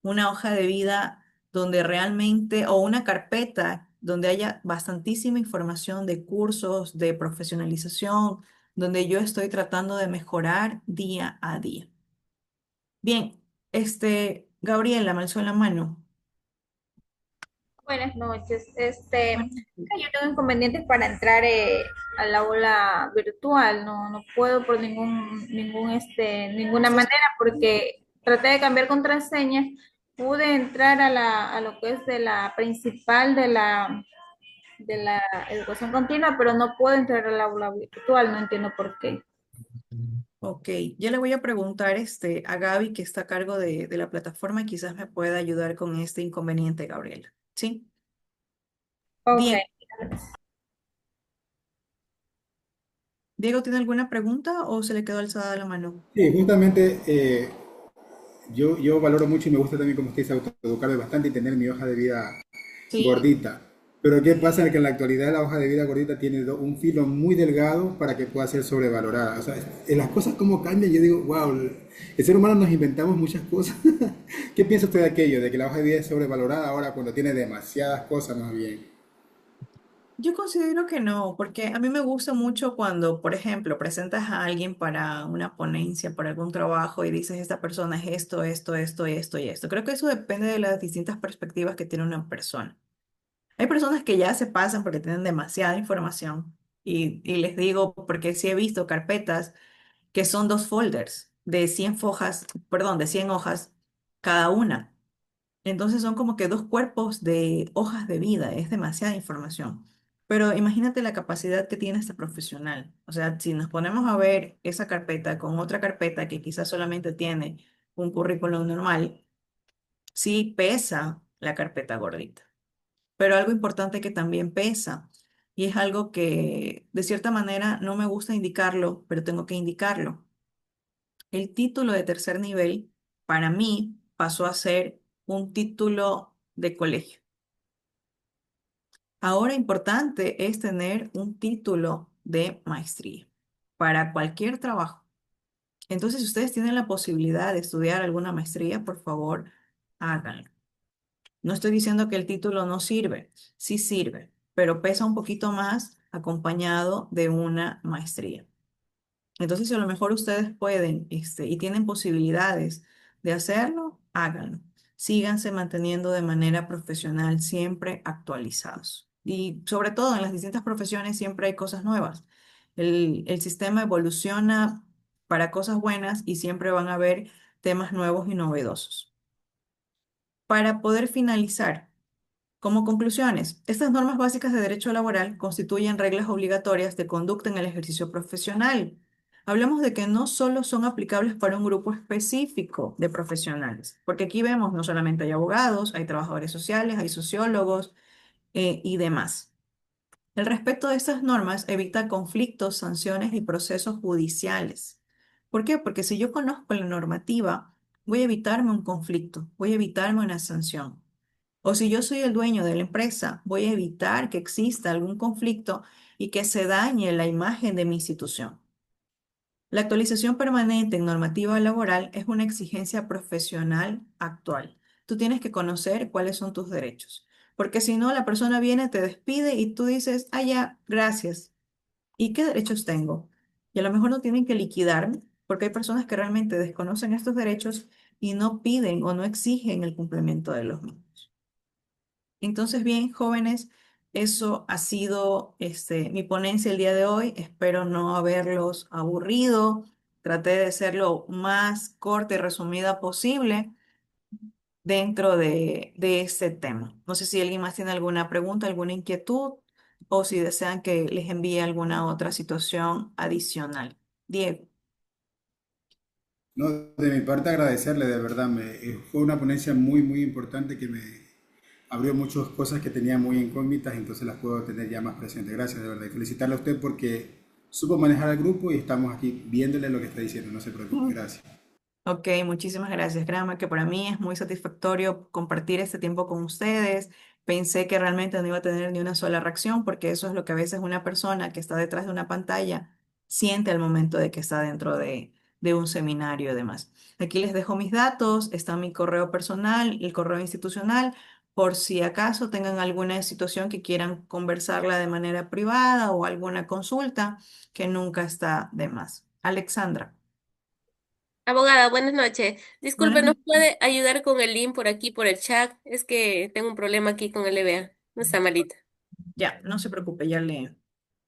una hoja de vida donde realmente, o una carpeta donde haya bastantísima información de cursos, de profesionalización, donde yo estoy tratando de mejorar día a día. Bien, Gabriela, me alzó la mano. Buenas noches. Bueno, Yo tengo inconvenientes para entrar al aula virtual. No puedo por ninguna ¿estás- manera porque traté de cambiar contraseña. Pude entrar a lo que es de la principal de la educación continua, pero no puedo entrar al aula virtual. No entiendo por qué. Ok, yo le voy a preguntar a Gaby, que está a cargo de la plataforma, quizás me pueda ayudar con este inconveniente, Gabriela. ¿Sí? Ok. Bien, Diego, ¿tiene alguna pregunta o se le quedó alzada la mano? Sí, justamente yo valoro mucho y me gusta también como usted dice autoeducarme bastante y tener mi hoja de vida Sí. gordita. Pero ¿qué pasa? Que en la actualidad la hoja de vida gordita tiene un filo muy delgado para que pueda ser sobrevalorada. O sea, en las cosas como cambian, yo digo, wow, el ser humano nos inventamos muchas cosas. ¿Qué piensa usted de aquello? De que la hoja de vida es sobrevalorada ahora cuando tiene demasiadas cosas más bien. Yo considero que no, porque a mí me gusta mucho cuando, por ejemplo, presentas a alguien para una ponencia, para algún trabajo y dices, esta persona es esto, esto, esto, esto y esto. Creo que eso depende de las distintas perspectivas que tiene una persona. Hay personas que ya se pasan porque tienen demasiada información y les digo, porque sí he visto carpetas que son dos folders de 100 hojas, perdón, de 100 hojas cada una. Entonces son como que dos cuerpos de hojas de vida, es demasiada información. Pero imagínate la capacidad que tiene este profesional. O sea, si nos ponemos a ver esa carpeta con otra carpeta que quizás solamente tiene un currículum normal, sí pesa la carpeta gordita. Pero algo importante que también pesa, y es algo que de cierta manera no me gusta indicarlo, pero tengo que indicarlo. El título de tercer nivel para mí pasó a ser un título de colegio. Ahora importante es tener un título de maestría para cualquier trabajo. Entonces, si ustedes tienen la posibilidad de estudiar alguna maestría, por favor, háganlo. No estoy diciendo que el título no sirve, sí sirve, pero pesa un poquito más acompañado de una maestría. Entonces, si a lo mejor ustedes pueden, y tienen posibilidades de hacerlo, háganlo. Síganse manteniendo de manera profesional, siempre actualizados. Y sobre todo en las distintas profesiones siempre hay cosas nuevas. El sistema evoluciona para cosas buenas y siempre van a haber temas nuevos y novedosos. Para poder finalizar, como conclusiones, estas normas básicas de derecho laboral constituyen reglas obligatorias de conducta en el ejercicio profesional. Hablamos de que no solo son aplicables para un grupo específico de profesionales, porque aquí vemos no solamente hay abogados, hay trabajadores sociales, hay sociólogos y demás. El respeto de estas normas evita conflictos, sanciones y procesos judiciales. ¿Por qué? Porque si yo conozco la normativa, voy a evitarme un conflicto, voy a evitarme una sanción. O si yo soy el dueño de la empresa, voy a evitar que exista algún conflicto y que se dañe la imagen de mi institución. La actualización permanente en normativa laboral es una exigencia profesional actual. Tú tienes que conocer cuáles son tus derechos, porque si no, la persona viene, te despide y tú dices, ah, ya, gracias. ¿Y qué derechos tengo? Y a lo mejor no tienen que liquidarme, porque hay personas que realmente desconocen estos derechos y no piden o no exigen el cumplimiento de los mismos. Entonces, bien, jóvenes, eso ha sido mi ponencia el día de hoy. Espero no haberlos aburrido. Traté de ser lo más corta y resumida posible dentro de este tema. No sé si alguien más tiene alguna pregunta, alguna inquietud o si desean que les envíe alguna otra situación adicional. Diego. No, de mi parte agradecerle, de verdad, fue una ponencia muy, muy importante que me abrió muchas cosas que tenía muy incógnitas, entonces las puedo tener ya más presentes. Gracias, de verdad. Y felicitarle a usted porque supo manejar al grupo y estamos aquí viéndole lo que está diciendo, no se preocupe, gracias. Ok, muchísimas gracias. Créanme que para mí es muy satisfactorio compartir este tiempo con ustedes. Pensé que realmente no iba a tener ni una sola reacción, porque eso es lo que a veces una persona que está detrás de una pantalla siente al momento de que está dentro de un seminario y demás. Aquí les dejo mis datos, está mi correo personal, el correo institucional, por si acaso tengan alguna situación que quieran conversarla de manera privada o alguna consulta, que nunca está de más. Alexandra. Abogada, buenas noches. Buenas Disculpe, ¿nos noches. puede ayudar con el link por aquí, por el chat? Es que tengo un problema aquí con el EBA. No está malita. Ya, no se preocupe, ya le...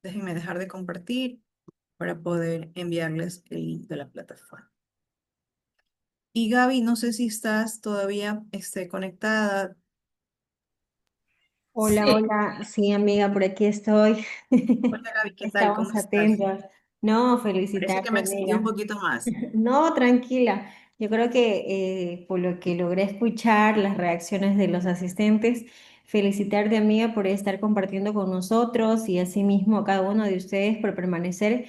Déjenme dejar de compartir para poder enviarles el link de la plataforma. Y Gaby, no sé si estás todavía conectada. Hola, Sí. hola. Sí, amiga, por aquí estoy. Hola Gaby, ¿qué tal? ¿Cómo Estamos estás? atentos. No, Parece que felicitarte, me extendí un amiga. poquito más. No, tranquila. Yo creo que por lo que logré escuchar las reacciones de los asistentes, felicitarte, amiga, por estar compartiendo con nosotros y asimismo a cada uno de ustedes por permanecer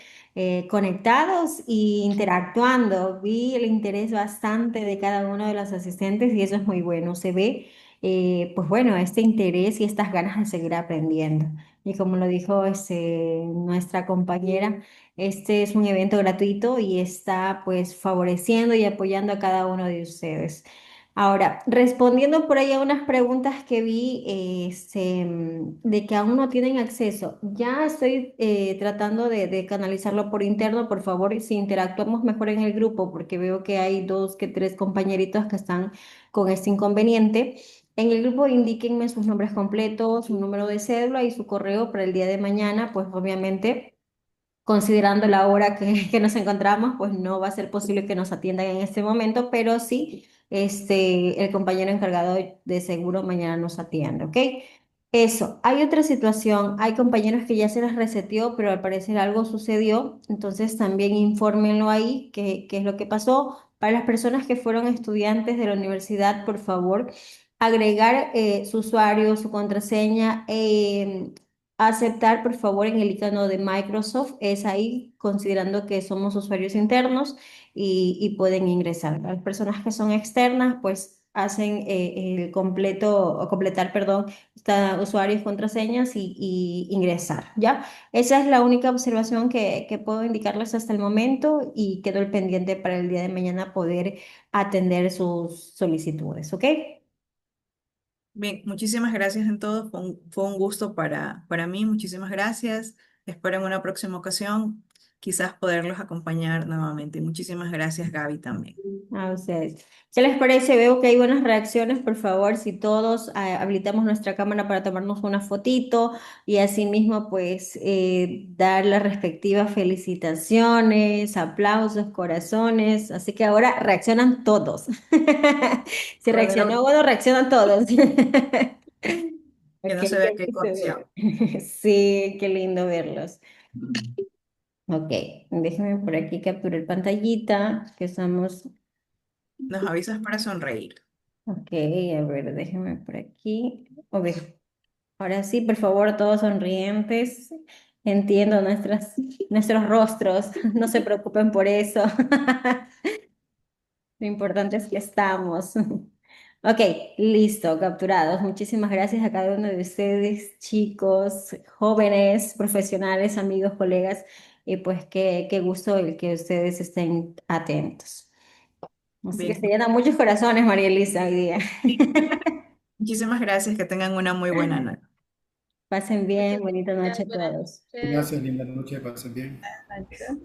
conectados e interactuando. Vi el interés bastante de cada uno de los asistentes y eso es muy bueno. Se ve, pues bueno, este interés y estas ganas de seguir aprendiendo. Y como lo dijo nuestra compañera. Este es un evento gratuito y está pues favoreciendo y apoyando a cada uno de ustedes. Ahora, respondiendo por ahí a unas preguntas que vi de que aún no tienen acceso, ya estoy tratando de canalizarlo por interno, por favor, si interactuamos mejor en el grupo, porque veo que hay dos que tres compañeritos que están con este inconveniente. En el grupo indíquenme sus nombres completos, su número de cédula y su correo para el día de mañana, pues obviamente considerando la hora que nos encontramos, pues no va a ser posible que nos atiendan en este momento, pero sí, el compañero encargado de seguro mañana nos atiende, ¿ok? Eso, hay otra situación, hay compañeros que ya se les reseteó, pero al parecer algo sucedió, entonces también infórmenlo ahí, qué es lo que pasó. Para las personas que fueron estudiantes de la universidad, por favor, agregar su usuario, su contraseña, aceptar, por favor, en el icono de Microsoft, es ahí considerando que somos usuarios internos y pueden ingresar. Las personas que son externas, pues hacen el completo, o completar, perdón, usuarios, contraseñas y ingresar, ¿ya? Esa es la única observación que puedo indicarles hasta el momento y quedo el pendiente para el día de mañana poder atender sus solicitudes, ¿ok? Bien, muchísimas gracias en todo. Fue un gusto para mí. Muchísimas gracias. Espero en una próxima ocasión quizás poderlos acompañar nuevamente. Muchísimas gracias, Gaby, también. A ustedes. ¿Qué les parece? Veo que hay buenas reacciones. Por favor, si todos habilitamos nuestra cámara para tomarnos una fotito y asimismo, pues, dar las respectivas felicitaciones, aplausos, corazones. Así que ahora reaccionan todos. Si Verdadero reaccionó, bueno, reaccionan todos. que Ok, no se vea qué qué gusto coacción. ver. Sí, qué lindo verlos. Ok, déjenme por aquí capturar pantallita, que estamos. Nos avisas para sonreír. Ok, a ver, déjenme por aquí. Ok, ahora sí, por favor, todos sonrientes. Entiendo nuestros rostros, no se preocupen por eso. Lo importante es que estamos. Ok, listo, capturados. Muchísimas gracias a cada uno de ustedes, chicos, jóvenes, profesionales, amigos, colegas, y pues qué gusto el que ustedes estén atentos. Así que se Bien. llenan muchos corazones, María Elisa, hoy día. Muchísimas gracias. Que tengan una muy buena noche. Pasen bien, Muchas bonita noche gracias, a buenas todos. noches. Gracias, linda noche, pasen bien. Gracias.